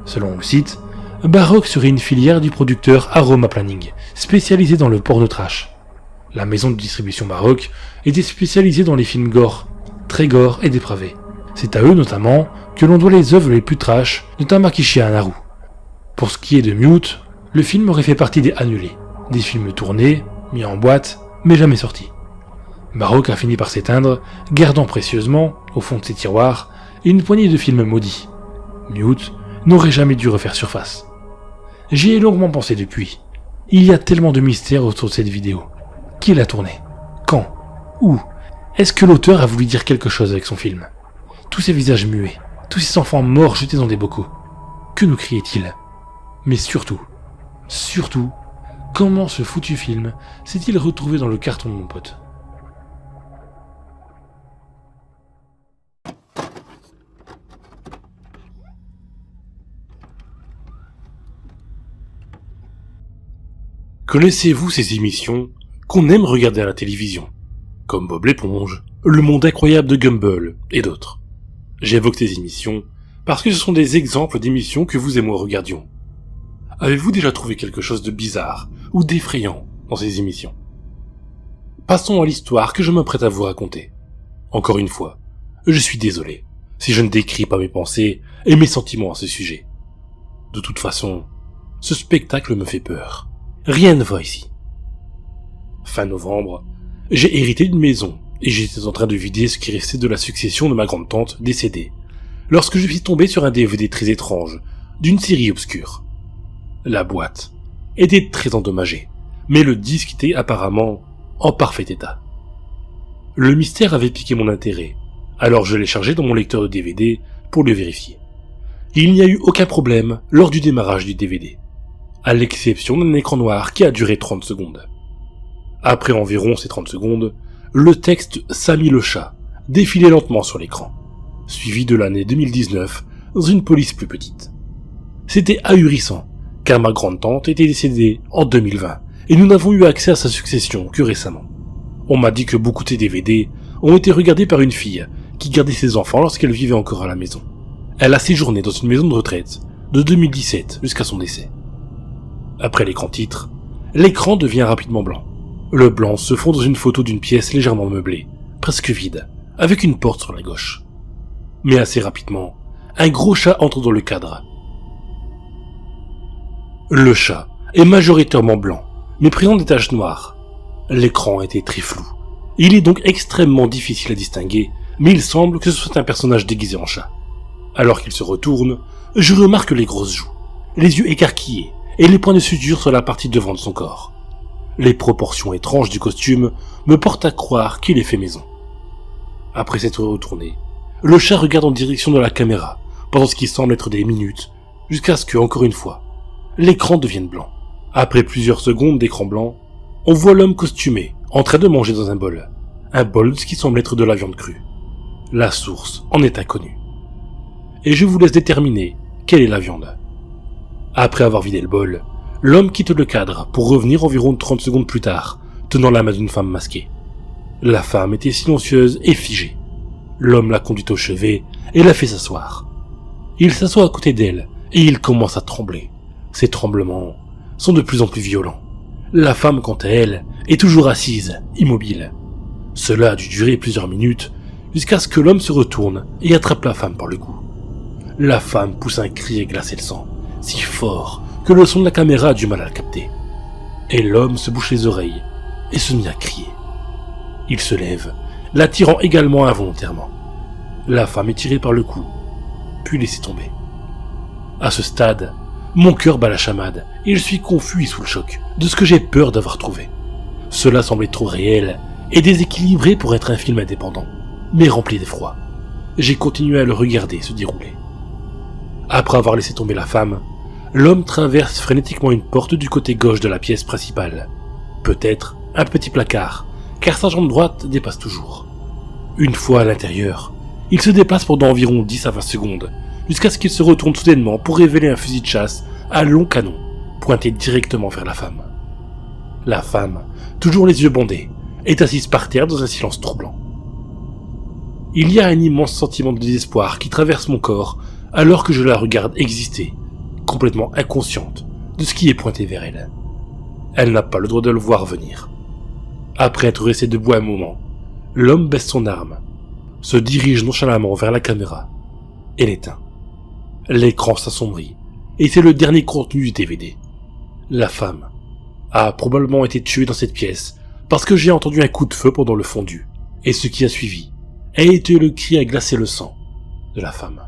Selon le site, Baroque serait une filière du producteur Aroma Planning, spécialisé dans le porno trash. La maison de distribution Baroque était spécialisée dans les films gore, très gore et dépravés. C'est à eux notamment que l'on doit les œuvres les plus trash de Tamakishi Hanaru. Pour ce qui est de Mute, le film aurait fait partie des annulés, des films tournés, mis en boîte, mais jamais sortis. Baroque a fini par s'éteindre, gardant précieusement, au fond de ses tiroirs, une poignée de films maudits. Mute n'aurait jamais dû refaire surface. J'y ai longuement pensé depuis. Il y a tellement de mystères autour de cette vidéo. Qui l'a tournée? Quand? Où? Est-ce que l'auteur a voulu dire quelque chose avec son film? Tous ces visages muets, tous ces enfants morts jetés dans des bocaux. Que nous criait-il? Mais surtout, comment ce foutu film s'est-il retrouvé dans le carton de mon pote? Connaissez-vous ces émissions qu'on aime regarder à la télévision, comme Bob l'éponge, Le Monde Incroyable de Gumball et d'autres? J'évoque ces émissions parce que ce sont des exemples d'émissions que vous et moi regardions. Avez-vous déjà trouvé quelque chose de bizarre ou d'effrayant dans ces émissions? Passons à l'histoire que je m'apprête à vous raconter. Encore une fois, je suis désolé si je ne décris pas mes pensées et mes sentiments à ce sujet. De toute façon, ce spectacle me fait peur. Rien ne va ici. Fin novembre, j'ai hérité d'une maison et j'étais en train de vider ce qui restait de la succession de ma grande-tante décédée, lorsque je suis tombé sur un DVD très étrange d'une série obscure. La boîte était très endommagée, mais le disque était apparemment en parfait état. Le mystère avait piqué mon intérêt, alors je l'ai chargé dans mon lecteur de DVD pour le vérifier. Il n'y a eu aucun problème lors du démarrage du DVD, à l'exception d'un écran noir qui a duré 30 secondes. Après environ ces 30 secondes, le texte « Samy le chat » défilait lentement sur l'écran, suivi de l'année 2019 dans une police plus petite. C'était ahurissant, car ma grande-tante était décédée en 2020, et nous n'avons eu accès à sa succession que récemment. On m'a dit que beaucoup de ces DVD ont été regardés par une fille qui gardait ses enfants lorsqu'elle vivait encore à la maison. Elle a séjourné dans une maison de retraite de 2017 jusqu'à son décès. Après l'écran titre, l'écran devient rapidement blanc. Le blanc se fond dans une photo d'une pièce légèrement meublée, presque vide, avec une porte sur la gauche. Mais assez rapidement, un gros chat entre dans le cadre. Le chat est majoritairement blanc, mais présente des taches noires. L'écran était très flou. Il est donc extrêmement difficile à distinguer, mais il semble que ce soit un personnage déguisé en chat. Alors qu'il se retourne, je remarque les grosses joues, les yeux écarquillés et les points de suture sur la partie devant de son corps. Les proportions étranges du costume me portent à croire qu'il est fait maison. Après s'être retourné, le chat regarde en direction de la caméra, pendant ce qui semble être des minutes, jusqu'à ce que, encore une fois, l'écran devienne blanc. Après plusieurs secondes d'écran blanc, on voit l'homme costumé, en train de manger dans un bol de ce qui semble être de la viande crue. La source en est inconnue. Et je vous laisse déterminer quelle est la viande. Après avoir vidé le bol, l'homme quitte le cadre pour revenir environ 30 secondes plus tard, tenant la main d'une femme masquée. La femme était silencieuse et figée. L'homme l'a conduite au chevet et l'a fait s'asseoir. Il s'assoit à côté d'elle et il commence à trembler. Ces tremblements sont de plus en plus violents. La femme, quant à elle, est toujours assise, immobile. Cela a dû durer plusieurs minutes, jusqu'à ce que l'homme se retourne et attrape la femme par le cou. La femme pousse un cri et glaçait le sang, si fort que le son de la caméra a du mal à le capter. Et l'homme se bouche les oreilles et se mit à crier. Il se lève, l'attirant également involontairement. La femme est tirée par le cou, puis laissée tomber. À ce stade, mon cœur bat la chamade et je suis confus et sous le choc de ce que j'ai peur d'avoir trouvé. Cela semblait trop réel et déséquilibré pour être un film indépendant, mais rempli d'effroi. J'ai continué à le regarder se dérouler. Après avoir laissé tomber la femme, l'homme traverse frénétiquement une porte du côté gauche de la pièce principale. Peut-être un petit placard, car sa jambe droite dépasse toujours. Une fois à l'intérieur, il se déplace pendant environ 10 à 20 secondes, jusqu'à ce qu'il se retourne soudainement pour révéler un fusil de chasse à long canon, pointé directement vers la femme. La femme, toujours les yeux bandés, est assise par terre dans un silence troublant. Il y a un immense sentiment de désespoir qui traverse mon corps alors que je la regarde exister, complètement inconsciente de ce qui est pointé vers elle. Elle n'a pas le droit de le voir venir. Après être resté debout un moment, l'homme baisse son arme, se dirige nonchalamment vers la caméra et l'éteint. L'écran s'assombrit et c'est le dernier contenu du DVD. La femme a probablement été tuée dans cette pièce parce que j'ai entendu un coup de feu pendant le fondu, et ce qui a suivi a été le cri à glacer le sang de la femme.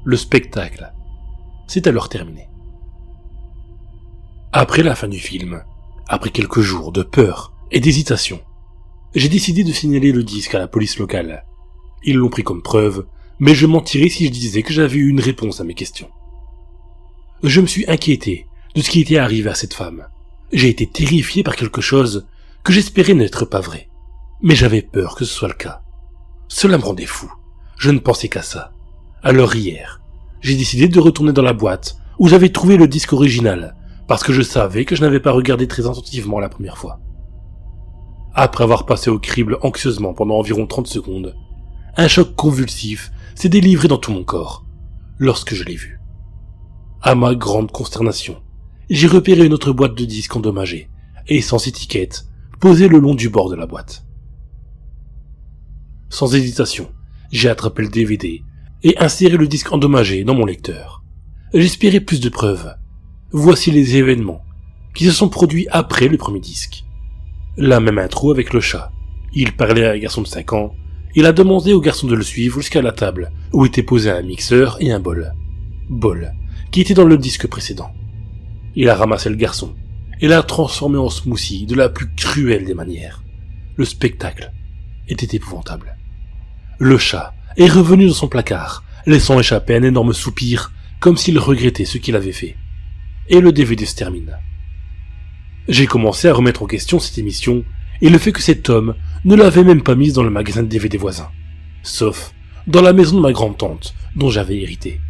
Le spectacle s'est alors terminé. Après la fin du film, après quelques jours de peur et d'hésitation, j'ai décidé de signaler le disque à la police locale. Ils l'ont pris comme preuve, mais je mentirais si je disais que j'avais eu une réponse à mes questions. Je me suis inquiété de ce qui était arrivé à cette femme. J'ai été terrifié par quelque chose que j'espérais n'être pas vrai, mais j'avais peur que ce soit le cas. Cela me rendait fou. Je ne pensais qu'à ça. Alors hier, j'ai décidé de retourner dans la boîte où j'avais trouvé le disque original, parce que je savais que je n'avais pas regardé très attentivement la première fois. Après avoir passé au crible anxieusement pendant environ 30 secondes, un choc convulsif s'est délivré dans tout mon corps, lorsque je l'ai vu. À ma grande consternation, j'ai repéré une autre boîte de disques endommagée, et sans étiquette, posée le long du bord de la boîte. Sans hésitation, j'ai attrapé le DVD et inséré le disque endommagé dans mon lecteur. J'espérais plus de preuves. Voici les événements qui se sont produits après le premier disque. La même intro avec le chat. Il parlait à un garçon de 5 ans. Il a demandé au garçon de le suivre jusqu'à la table où était posé un mixeur et un bol. Bol, qui était dans le disque précédent. Il a ramassé le garçon et l'a transformé en smoothie de la plus cruelle des manières. Le spectacle était épouvantable. Le chat est revenu dans son placard, laissant échapper un énorme soupir, comme s'il regrettait ce qu'il avait fait. Et le DVD se termine. J'ai commencé à remettre en question cette émission, et le fait que cet homme ne l'avait même pas mise dans le magasin de DVD voisin. Sauf dans la maison de ma grande-tante, dont j'avais hérité.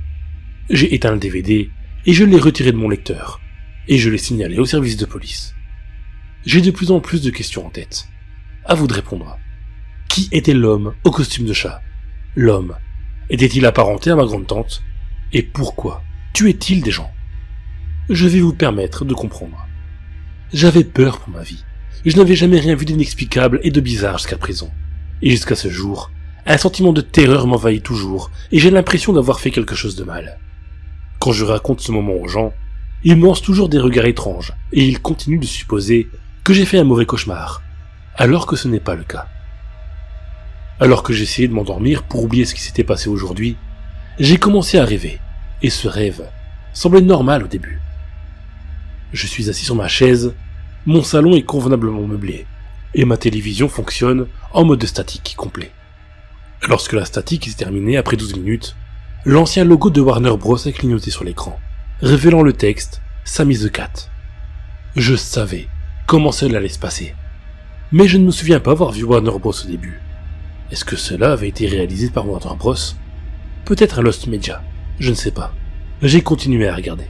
J'ai éteint le DVD, et je l'ai retiré de mon lecteur, et je l'ai signalé au service de police. J'ai de plus en plus de questions en tête. À vous de répondre. Qui était l'homme au costume de chat? L'homme était-il apparenté à ma grande-tante? Et pourquoi tuait-il des gens? Je vais vous permettre de comprendre. J'avais peur pour ma vie. Je n'avais jamais rien vu d'inexplicable et de bizarre jusqu'à présent. Et jusqu'à ce jour, Un sentiment de terreur m'envahit toujours, et j'ai l'impression d'avoir fait quelque chose de mal. Quand je raconte ce moment aux gens, ils me lancent toujours des regards étranges, et ils continuent de supposer que j'ai fait un mauvais cauchemar, alors que ce n'est pas le cas. Alors que j'essayais de m'endormir pour oublier ce qui s'était passé aujourd'hui, j'ai commencé à rêver, et ce rêve semblait normal au début. Je suis assis sur ma chaise, mon salon est convenablement meublé, et ma télévision fonctionne en mode statique complet. Lorsque la statique s'est terminée après 12 minutes, l'ancien logo de Warner Bros a clignoté sur l'écran, révélant le texte « Sammy the Cat ». Je savais comment cela allait se passer, mais je ne me souviens pas avoir vu Warner Bros au début. Est-ce que cela avait été réalisé par Warner Bros? Peut-être un Lost Media, je ne sais pas. J'ai continué à regarder.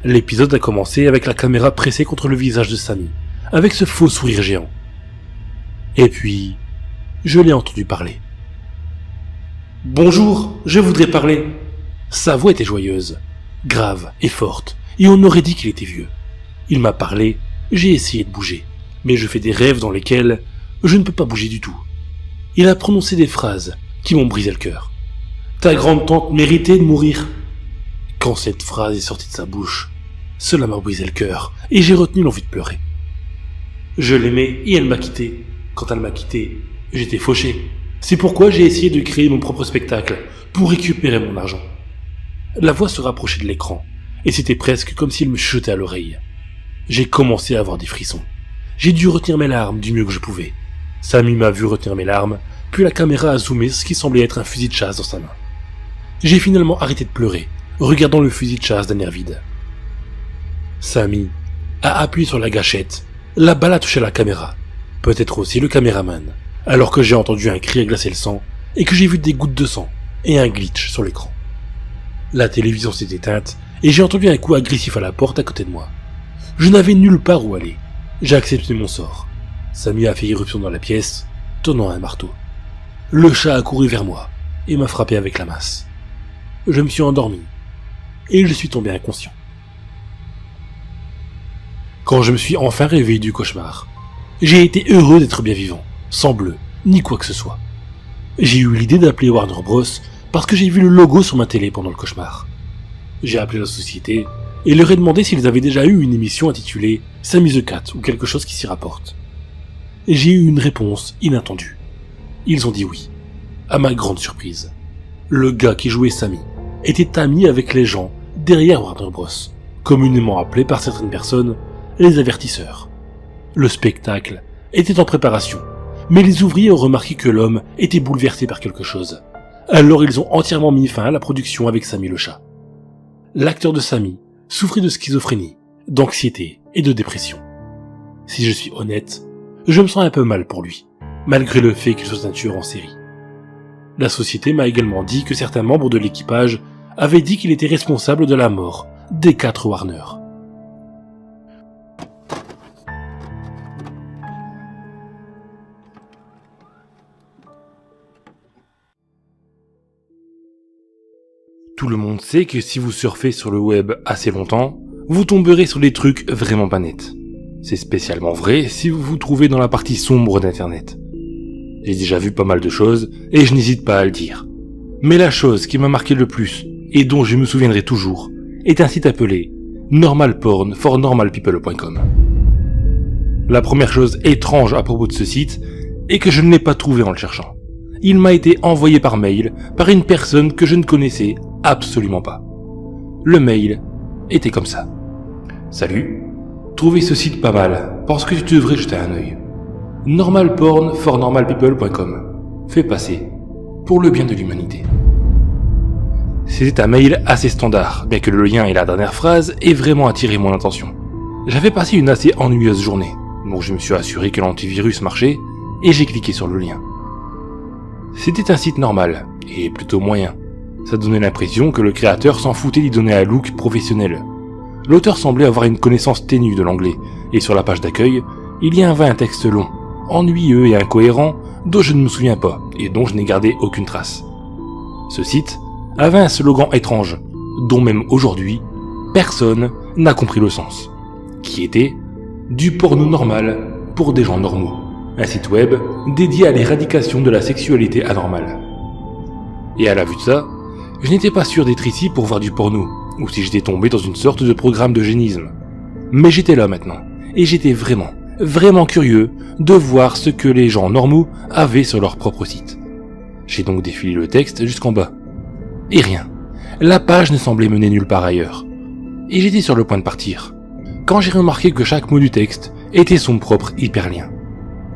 L'épisode a commencé avec la caméra pressée contre le visage de Sammy, avec ce faux sourire géant. Et puis, je l'ai entendu parler. « Bonjour, je voudrais parler. » Sa voix était joyeuse, grave et forte, et on aurait dit qu'il était vieux. Il m'a parlé, j'ai essayé de bouger, mais je fais des rêves dans lesquels je ne peux pas bouger du tout. Il a prononcé des phrases qui m'ont brisé le cœur. « Ta grande-tante méritait de mourir. » Quand cette phrase est sortie de sa bouche, cela m'a brisé le cœur, et j'ai retenu l'envie de pleurer. Je l'aimais et elle m'a quitté. Quand elle m'a quitté, j'étais fauché. C'est pourquoi j'ai essayé de créer mon propre spectacle, pour récupérer mon argent. La voix se rapprochait de l'écran, et c'était presque comme s'il me chuchotait à l'oreille. J'ai commencé à avoir des frissons. J'ai dû retenir mes larmes du mieux que je pouvais. Sammy m'a vu retenir mes larmes, puis la caméra a zoomé ce qui semblait être un fusil de chasse dans sa main. J'ai finalement arrêté de pleurer, regardant le fusil de chasse d'un air vide. Sammy a appuyé sur la gâchette, la balle a touché la caméra, peut-être aussi le caméraman, alors que j'ai entendu un cri à glacer le sang, et que j'ai vu des gouttes de sang, et un glitch sur l'écran. La télévision s'est éteinte, et j'ai entendu un coup agressif à la porte à côté de moi. Je n'avais nulle part où aller. J'ai accepté mon sort. Sammy a fait irruption dans la pièce, tenant un marteau. Le chat a couru vers moi, et m'a frappé avec la masse. Je me suis endormi, et je suis tombé inconscient. Quand je me suis enfin réveillé du cauchemar, j'ai été heureux d'être bien vivant, sans bleu, ni quoi que ce soit. J'ai eu l'idée d'appeler Warner Bros parce que j'ai vu le logo sur ma télé pendant le cauchemar. J'ai appelé la société et leur ai demandé s'ils avaient déjà eu une émission intitulée Sammy the Cat ou quelque chose qui s'y rapporte. Et j'ai eu une réponse inattendue. Ils ont dit oui. À ma grande surprise, le gars qui jouait Sammy était ami avec les gens derrière Warner Bros, communément appelés par certaines personnes les avertisseurs. Le spectacle était en préparation, mais les ouvriers ont remarqué que l'homme était bouleversé par quelque chose. Alors ils ont entièrement mis fin à la production avec Sammy le chat. L'acteur de Sammy souffrait de schizophrénie, d'anxiété et de dépression. Si je suis honnête, je me sens un peu mal pour lui, malgré le fait qu'il soit un tueur en série. La société m'a également dit que certains membres de l'équipage avaient dit qu'il était responsable de la mort des 4 Warner. Tout le monde sait que si vous surfez sur le web assez longtemps, vous tomberez sur des trucs vraiment pas nets. C'est spécialement vrai si vous vous trouvez dans la partie sombre d'internet. J'ai déjà vu pas mal de choses et je n'hésite pas à le dire. Mais la chose qui m'a marqué le plus, et dont je me souviendrai toujours, est un site appelé normalpornfornormalpeople.com. La première chose étrange à propos de ce site est que je ne l'ai pas trouvé en le cherchant. Il m'a été envoyé par mail par une personne que je ne connaissais absolument pas. Le mail était comme ça. Salut, trouvez ce site pas mal, pense que tu devrais jeter un œil. Normalpornfornormalpeople.com. Fais passer pour le bien de l'humanité. C'était un mail assez standard, bien que le lien et la dernière phrase aient vraiment attiré mon attention. J'avais passé une assez ennuyeuse journée, donc je me suis assuré que l'antivirus marchait, et j'ai cliqué sur le lien. C'était un site normal, et plutôt moyen. Ça donnait l'impression que le créateur s'en foutait d'y donner un look professionnel. L'auteur semblait avoir une connaissance ténue de l'anglais, et sur la page d'accueil, il y avait un texte long, ennuyeux et incohérent, dont je ne me souviens pas, et dont je n'ai gardé aucune trace. Ce site avait un slogan étrange, dont même aujourd'hui, personne n'a compris le sens, qui était « du porno normal pour des gens normaux ». un site web dédié à l'éradication de la sexualité anormale. Et à la vue de ça, je n'étais pas sûr d'être ici pour voir du porno, ou si j'étais tombé dans une sorte de programme d'eugénisme. Mais j'étais là maintenant, et j'étais vraiment curieux de voir ce que les gens normaux avaient sur leur propre site. J'ai donc défilé le texte jusqu'en bas. Et rien. La page ne semblait mener nulle part ailleurs. Et j'étais sur le point de partir, quand j'ai remarqué que chaque mot du texte était son propre hyperlien.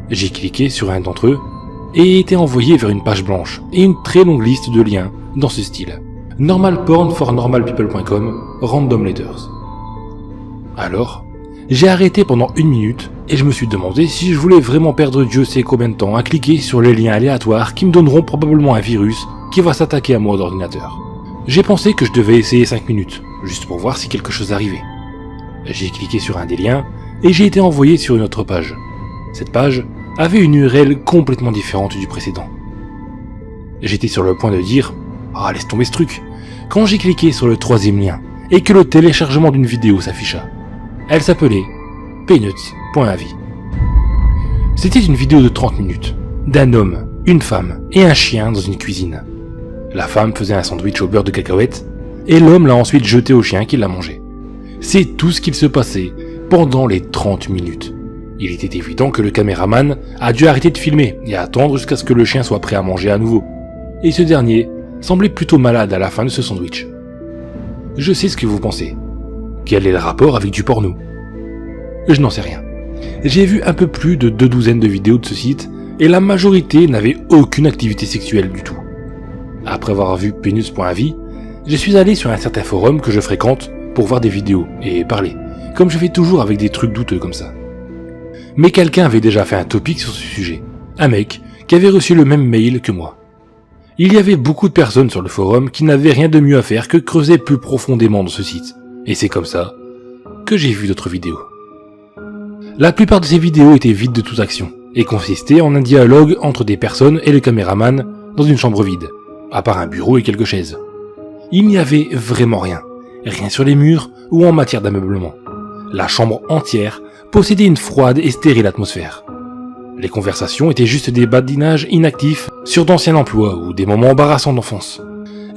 J'ai cliqué sur un d'entre eux, et été envoyé vers une page blanche et une très longue liste de liens dans ce style. normalpornfornormalpeople.com, random letters. Alors, j'ai arrêté pendant 1 minute et je me suis demandé si je voulais vraiment perdre Dieu sait combien de temps à cliquer sur les liens aléatoires qui me donneront probablement un virus qui va s'attaquer à moi d'ordinateur. J'ai pensé que je devais essayer 5 minutes, juste pour voir si quelque chose arrivait. J'ai cliqué sur un des liens et j'ai été envoyé sur une autre page. Cette page avait une URL complètement différente du précédent. J'étais sur le point de dire « Ah, laisse tomber ce truc !» quand j'ai cliqué sur le 3e lien et que le téléchargement d'une vidéo s'afficha. Elle s'appelait peanuts.avi. C'était une vidéo de 30 minutes, d'un homme, une femme et un chien dans une cuisine. La femme faisait un sandwich au beurre de cacahuète, et l'homme l'a ensuite jeté au chien qui l'a mangé. C'est tout ce qu'il se passait pendant les 30 minutes. Il était évident que le caméraman a dû arrêter de filmer et attendre jusqu'à ce que le chien soit prêt à manger à nouveau. Et ce dernier semblait plutôt malade à la fin de ce sandwich. Je sais ce que vous pensez. Quel est le rapport avec du porno ? Je n'en sais rien. J'ai vu un peu plus de 2 douzaines de vidéos de ce site, et la majorité n'avait aucune activité sexuelle du tout. Après avoir vu penis.avi, je suis allé sur un certain forum que je fréquente pour voir des vidéos et parler, comme je fais toujours avec des trucs douteux comme ça. Mais quelqu'un avait déjà fait un topic sur ce sujet, un mec qui avait reçu le même mail que moi. Il y avait beaucoup de personnes sur le forum qui n'avaient rien de mieux à faire que creuser plus profondément dans ce site, et c'est comme ça que j'ai vu d'autres vidéos. La plupart de ces vidéos étaient vides de toute action, et consistaient en un dialogue entre des personnes et le caméraman dans une chambre vide, à part un bureau et quelques chaises. Il n'y avait vraiment rien sur les murs ou en matière d'ameublement. La chambre entière possédait une froide et stérile atmosphère. Les conversations étaient juste des badinages inactifs sur d'anciens emplois ou des moments embarrassants d'enfance.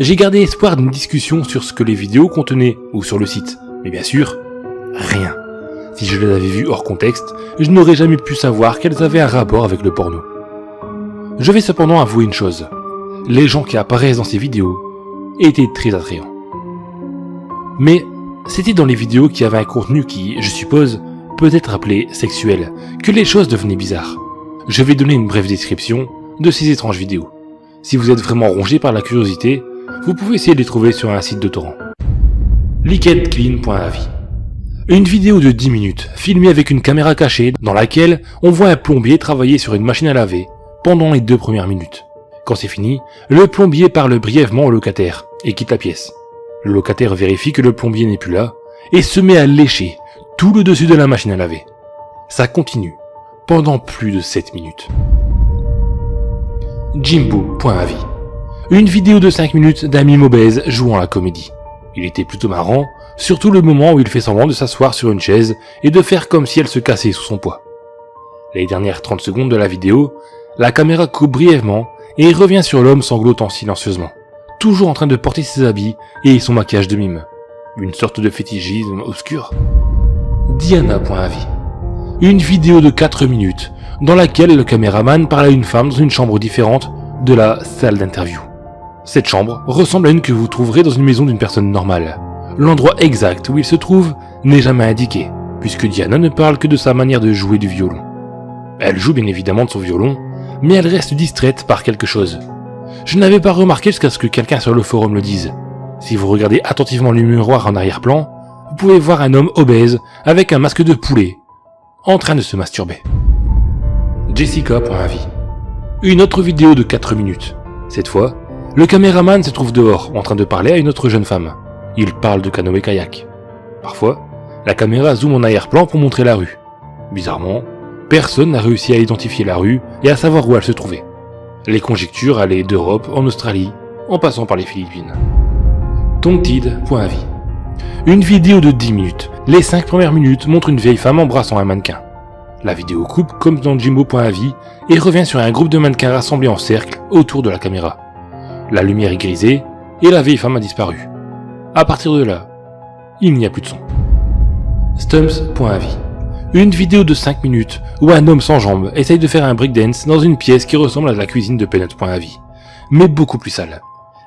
J'ai gardé espoir d'une discussion sur ce que les vidéos contenaient ou sur le site, mais bien sûr, rien. Si je les avais vues hors contexte, je n'aurais jamais pu savoir qu'elles avaient un rapport avec le porno. Je vais cependant avouer une chose. Les gens qui apparaissent dans ces vidéos étaient très attrayants. Mais c'était dans les vidéos qui avaient un contenu qui, je suppose, peut être appelé sexuel, que les choses devenaient bizarres. Je vais donner une brève description de ces étranges vidéos. Si vous êtes vraiment rongé par la curiosité, vous pouvez essayer de les trouver sur un site de torrent. liquidclean.avi. Une vidéo de 10 minutes, filmée avec une caméra cachée, dans laquelle on voit un plombier travailler sur une machine à laver pendant les 2 premières minutes. Quand c'est fini, le plombier parle brièvement au locataire et quitte la pièce. Le locataire vérifie que le plombier n'est plus là et se met à lécher tout le dessus de la machine à laver. Ça continue pendant plus de 7 minutes. Jimbo.avi. Une vidéo de 5 minutes d'un mime obèse jouant à la comédie. Il était plutôt marrant, surtout le moment où il fait semblant de s'asseoir sur une chaise et de faire comme si elle se cassait sous son poids. Les dernières 30 secondes de la vidéo, la caméra coupe brièvement et revient sur l'homme sanglotant silencieusement, toujours en train de porter ses habits et son maquillage de mime. Une sorte de fétichisme obscur. Diana.avi. Une vidéo de 4 minutes, dans laquelle le caméraman parle à une femme dans une chambre différente de la salle d'interview. Cette chambre ressemble à une que vous trouverez dans une maison d'une personne normale. L'endroit exact où il se trouve n'est jamais indiqué, puisque Diana ne parle que de sa manière de jouer du violon. Elle joue bien évidemment de son violon, mais elle reste distraite par quelque chose. Je n'avais pas remarqué jusqu'à ce que quelqu'un sur le forum le dise. Si vous regardez attentivement le miroir en arrière-plan, vous pouvez voir un homme obèse avec un masque de poulet, en train de se masturber. Jessica.avi. Une autre vidéo de 4 minutes. Cette fois, le caméraman se trouve dehors, en train de parler à une autre jeune femme. Il parle de canoë-kayak. Parfois, la caméra zoome en arrière-plan pour montrer la rue. Bizarrement, personne n'a réussi à identifier la rue et à savoir où elle se trouvait. Les conjectures allaient d'Europe en Australie, en passant par les Philippines. Tontid.avi. Une vidéo de 10 minutes. Les 5 premières minutes montrent une vieille femme embrassant un mannequin. La vidéo coupe comme dans Jimbo.avi et revient sur un groupe de mannequins rassemblés en cercle autour de la caméra. La lumière est grisée et la vieille femme a disparu. À partir de là, il n'y a plus de son. Stumps.avi. Une vidéo de 5 minutes où un homme sans jambes essaye de faire un breakdance dans une pièce qui ressemble à la cuisine de Peanut.avi, mais beaucoup plus sale.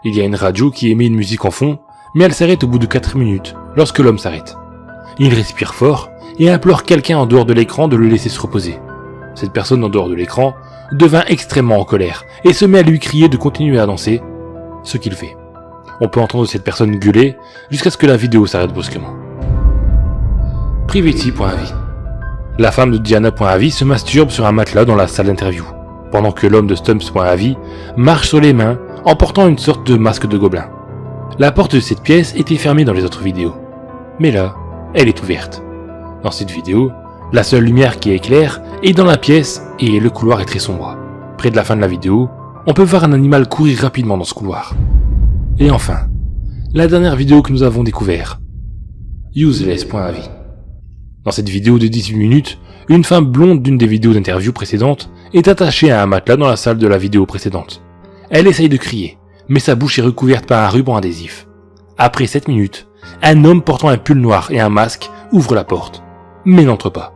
Il y a une radio qui émet une musique en fond, mais elle s'arrête au bout de 4 minutes lorsque l'homme s'arrête. Il respire fort et implore quelqu'un en dehors de l'écran de le laisser se reposer. Cette personne en dehors de l'écran devint extrêmement en colère et se met à lui crier de continuer à danser, ce qu'il fait. On peut entendre cette personne gueuler jusqu'à ce que la vidéo s'arrête brusquement. Privity.avi. La femme de Diana.avi se masturbe sur un matelas dans la salle d'interview, pendant que l'homme de Stumps.avi marche sur les mains en portant une sorte de masque de gobelin. La porte de cette pièce était fermée dans les autres vidéos, mais là, elle est ouverte. Dans cette vidéo, la seule lumière qui éclaire est dans la pièce et le couloir est très sombre. Près de la fin de la vidéo, on peut voir un animal courir rapidement dans ce couloir. Et enfin, la dernière vidéo que nous avons découverte, Useless.avi. Dans cette vidéo de 18 minutes, une femme blonde d'une des vidéos d'interview précédentes est attachée à un matelas dans la salle de la vidéo précédente. Elle essaye de crier, mais sa bouche est recouverte par un ruban adhésif. Après 7 minutes, un homme portant un pull noir et un masque ouvre la porte, mais n'entre pas.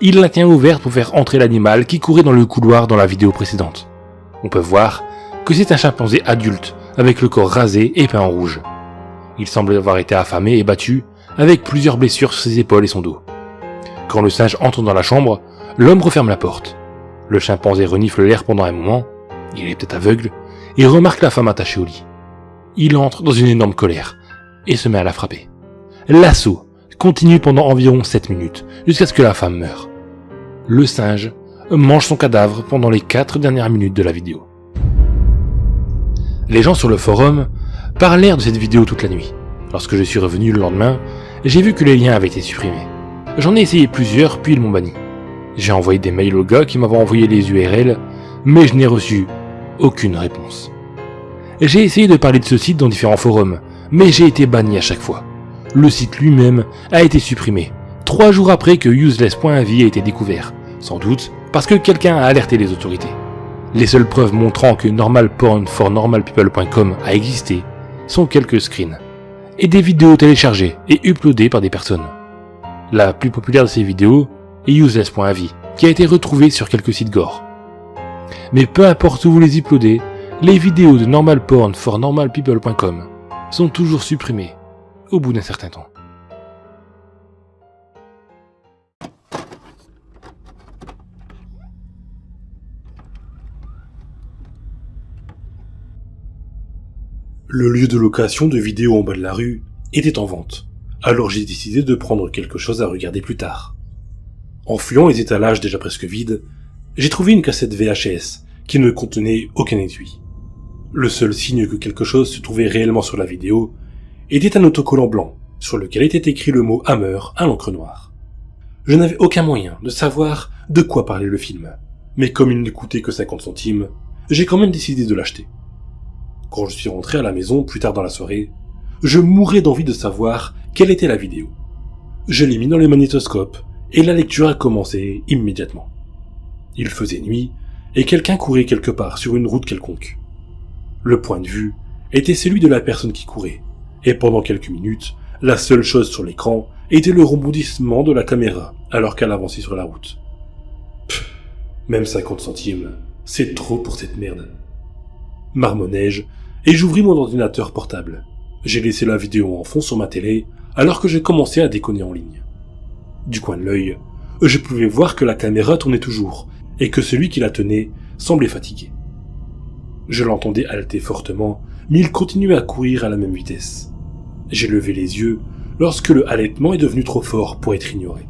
Il la tient ouverte pour faire entrer l'animal qui courait dans le couloir dans la vidéo précédente. On peut voir que c'est un chimpanzé adulte avec le corps rasé et peint en rouge. Il semble avoir été affamé et battu, avec plusieurs blessures sur ses épaules et son dos. Quand le singe entre dans la chambre, l'homme referme la porte. Le chimpanzé renifle l'air pendant un moment, il est peut-être aveugle, et remarque la femme attachée au lit. Il entre dans une énorme colère, et se met à la frapper. L'assaut continue pendant environ 7 minutes, jusqu'à ce que la femme meure. Le singe mange son cadavre pendant les 4 dernières minutes de la vidéo. Les gens sur le forum parlèrent de cette vidéo toute la nuit. Lorsque je suis revenu le lendemain, j'ai vu que les liens avaient été supprimés. J'en ai essayé plusieurs, puis ils m'ont banni. J'ai envoyé des mails aux gars qui m'avaient envoyé les URL, mais je n'ai reçu aucune réponse. J'ai essayé de parler de ce site dans différents forums, mais j'ai été banni à chaque fois. Le site lui-même a été supprimé, 3 jours après que Useless.avi a été découvert, sans doute parce que quelqu'un a alerté les autorités. Les seules preuves montrant que normalpornfornormalpeople.com a existé sont quelques screens, et des vidéos téléchargées et uploadées par des personnes. La plus populaire de ces vidéos est Useless.avi, qui a été retrouvée sur quelques sites gore. Mais peu importe où vous les uploadez, les vidéos de normalpornfornormalpeople.com sont toujours supprimées au bout d'un certain temps. Le lieu de location de vidéos en bas de la rue était en vente, alors j'ai décidé de prendre quelque chose à regarder plus tard. En fouillant les étalages déjà presque vides, j'ai trouvé une cassette VHS qui ne contenait aucun étui. Le seul signe que quelque chose se trouvait réellement sur la vidéo était un autocollant blanc sur lequel était écrit le mot Hammer à l'encre noire. Je n'avais aucun moyen de savoir de quoi parlait le film, mais comme il ne coûtait que 50 centimes, j'ai quand même décidé de l'acheter. Quand je suis rentré à la maison plus tard dans la soirée, je mourais d'envie de savoir quelle était la vidéo. Je l'ai mis dans le magnétoscope et la lecture a commencé immédiatement. Il faisait nuit et quelqu'un courait quelque part sur une route quelconque. Le point de vue était celui de la personne qui courait, et pendant quelques minutes, la seule chose sur l'écran était le rebondissement de la caméra alors qu'elle avançait sur la route. Pff, même 50 centimes, c'est trop pour cette merde. Marmonnai-je, et j'ouvris mon ordinateur portable. J'ai laissé la vidéo en fond sur ma télé alors que j'ai commencé à déconner en ligne. Du coin de l'œil, je pouvais voir que la caméra tournait toujours et que celui qui la tenait semblait fatigué. Je l'entendais haleter fortement, mais il continuait à courir à la même vitesse. J'ai levé les yeux lorsque le halètement est devenu trop fort pour être ignoré.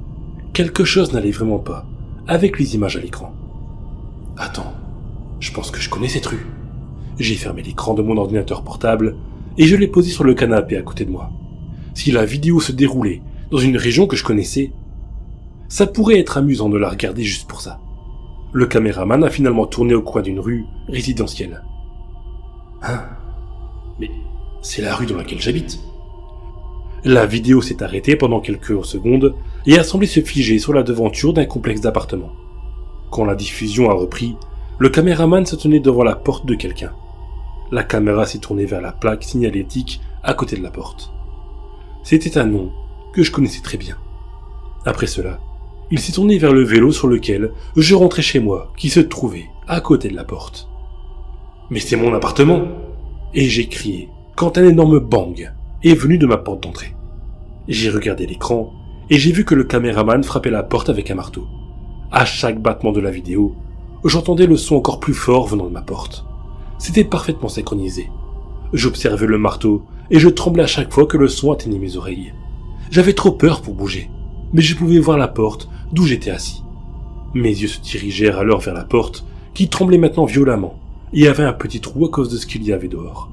Quelque chose n'allait vraiment pas avec les images à l'écran. Attends, je pense que je connais cette rue. J'ai fermé l'écran de mon ordinateur portable et je l'ai posé sur le canapé à côté de moi. Si la vidéo se déroulait dans une région que je connaissais, ça pourrait être amusant de la regarder juste pour ça. Le caméraman a finalement tourné au coin d'une rue résidentielle. Hein? Mais c'est la rue dans laquelle j'habite. La vidéo s'est arrêtée pendant quelques secondes et a semblé se figer sur la devanture d'un complexe d'appartements. Quand la diffusion a repris, le caméraman se tenait devant la porte de quelqu'un. La caméra s'est tournée vers la plaque signalétique à côté de la porte. C'était un nom que je connaissais très bien. Après cela, il s'est tourné vers le vélo sur lequel je rentrais chez moi, qui se trouvait à côté de la porte. « Mais c'est mon appartement !» Et j'ai crié quand un énorme bang est venu de ma porte d'entrée. J'ai regardé l'écran et j'ai vu que le caméraman frappait la porte avec un marteau. À chaque battement de la vidéo, j'entendais le son encore plus fort venant de ma porte. C'était parfaitement synchronisé. J'observais le marteau et je tremblais à chaque fois que le son atteignait mes oreilles. J'avais trop peur pour bouger, mais je pouvais voir la porte d'où j'étais assis. Mes yeux se dirigèrent alors vers la porte, qui tremblait maintenant violemment, et avait un petit trou à cause de ce qu'il y avait dehors.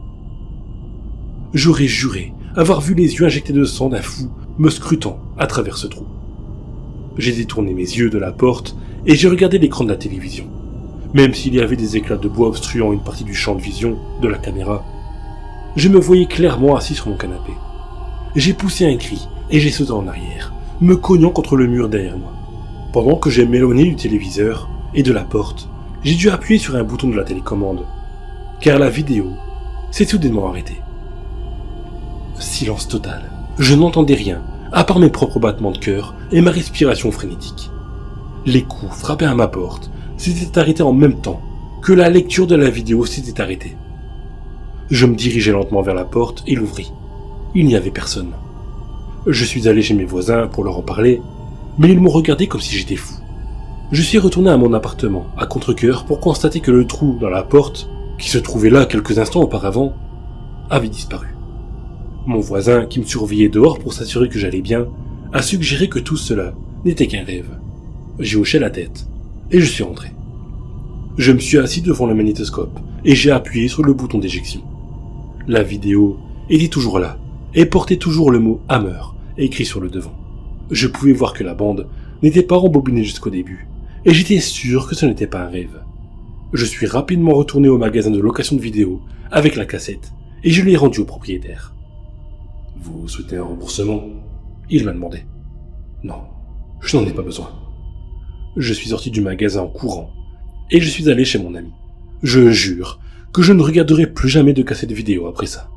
J'aurais juré avoir vu les yeux injectés de sang d'un fou me scrutant à travers ce trou. J'ai détourné mes yeux de la porte et j'ai regardé l'écran de la télévision. Même s'il y avait des éclats de bois obstruant une partie du champ de vision de la caméra, je me voyais clairement assis sur mon canapé. J'ai poussé un cri et j'ai sauté en arrière, me cognant contre le mur derrière moi. Pendant que j'ai m'éloigné du téléviseur et de la porte, j'ai dû appuyer sur un bouton de la télécommande, car la vidéo s'est soudainement arrêtée. Silence total. Je n'entendais rien, à part mes propres battements de cœur et ma respiration frénétique. Les coups frappés à ma porte s'étaient arrêtés en même temps que la lecture de la vidéo s'était arrêtée. Je me dirigeais lentement vers la porte et l'ouvris. Il n'y avait personne. Je suis allé chez mes voisins pour leur en parler, mais ils m'ont regardé comme si j'étais fou. Je suis retourné à mon appartement, à contre-cœur, pour constater que le trou dans la porte, qui se trouvait là quelques instants auparavant, avait disparu. Mon voisin, qui me surveillait dehors pour s'assurer que j'allais bien, a suggéré que tout cela n'était qu'un rêve. J'ai hoché la tête, et je suis rentré. Je me suis assis devant le magnétoscope, et j'ai appuyé sur le bouton d'éjection. La vidéo était toujours là, et portait toujours le mot « Hammer » écrit sur le devant. Je pouvais voir que la bande n'était pas rembobinée jusqu'au début, et j'étais sûr que ce n'était pas un rêve. Je suis rapidement retourné au magasin de location de vidéos avec la cassette, et je l'ai rendue au propriétaire. « Vous souhaitez un remboursement ?» Il m'a demandé. « Non, je n'en ai pas besoin. » Je suis sorti du magasin en courant, et je suis allé chez mon ami. Je jure que je ne regarderai plus jamais de cassette vidéo après ça.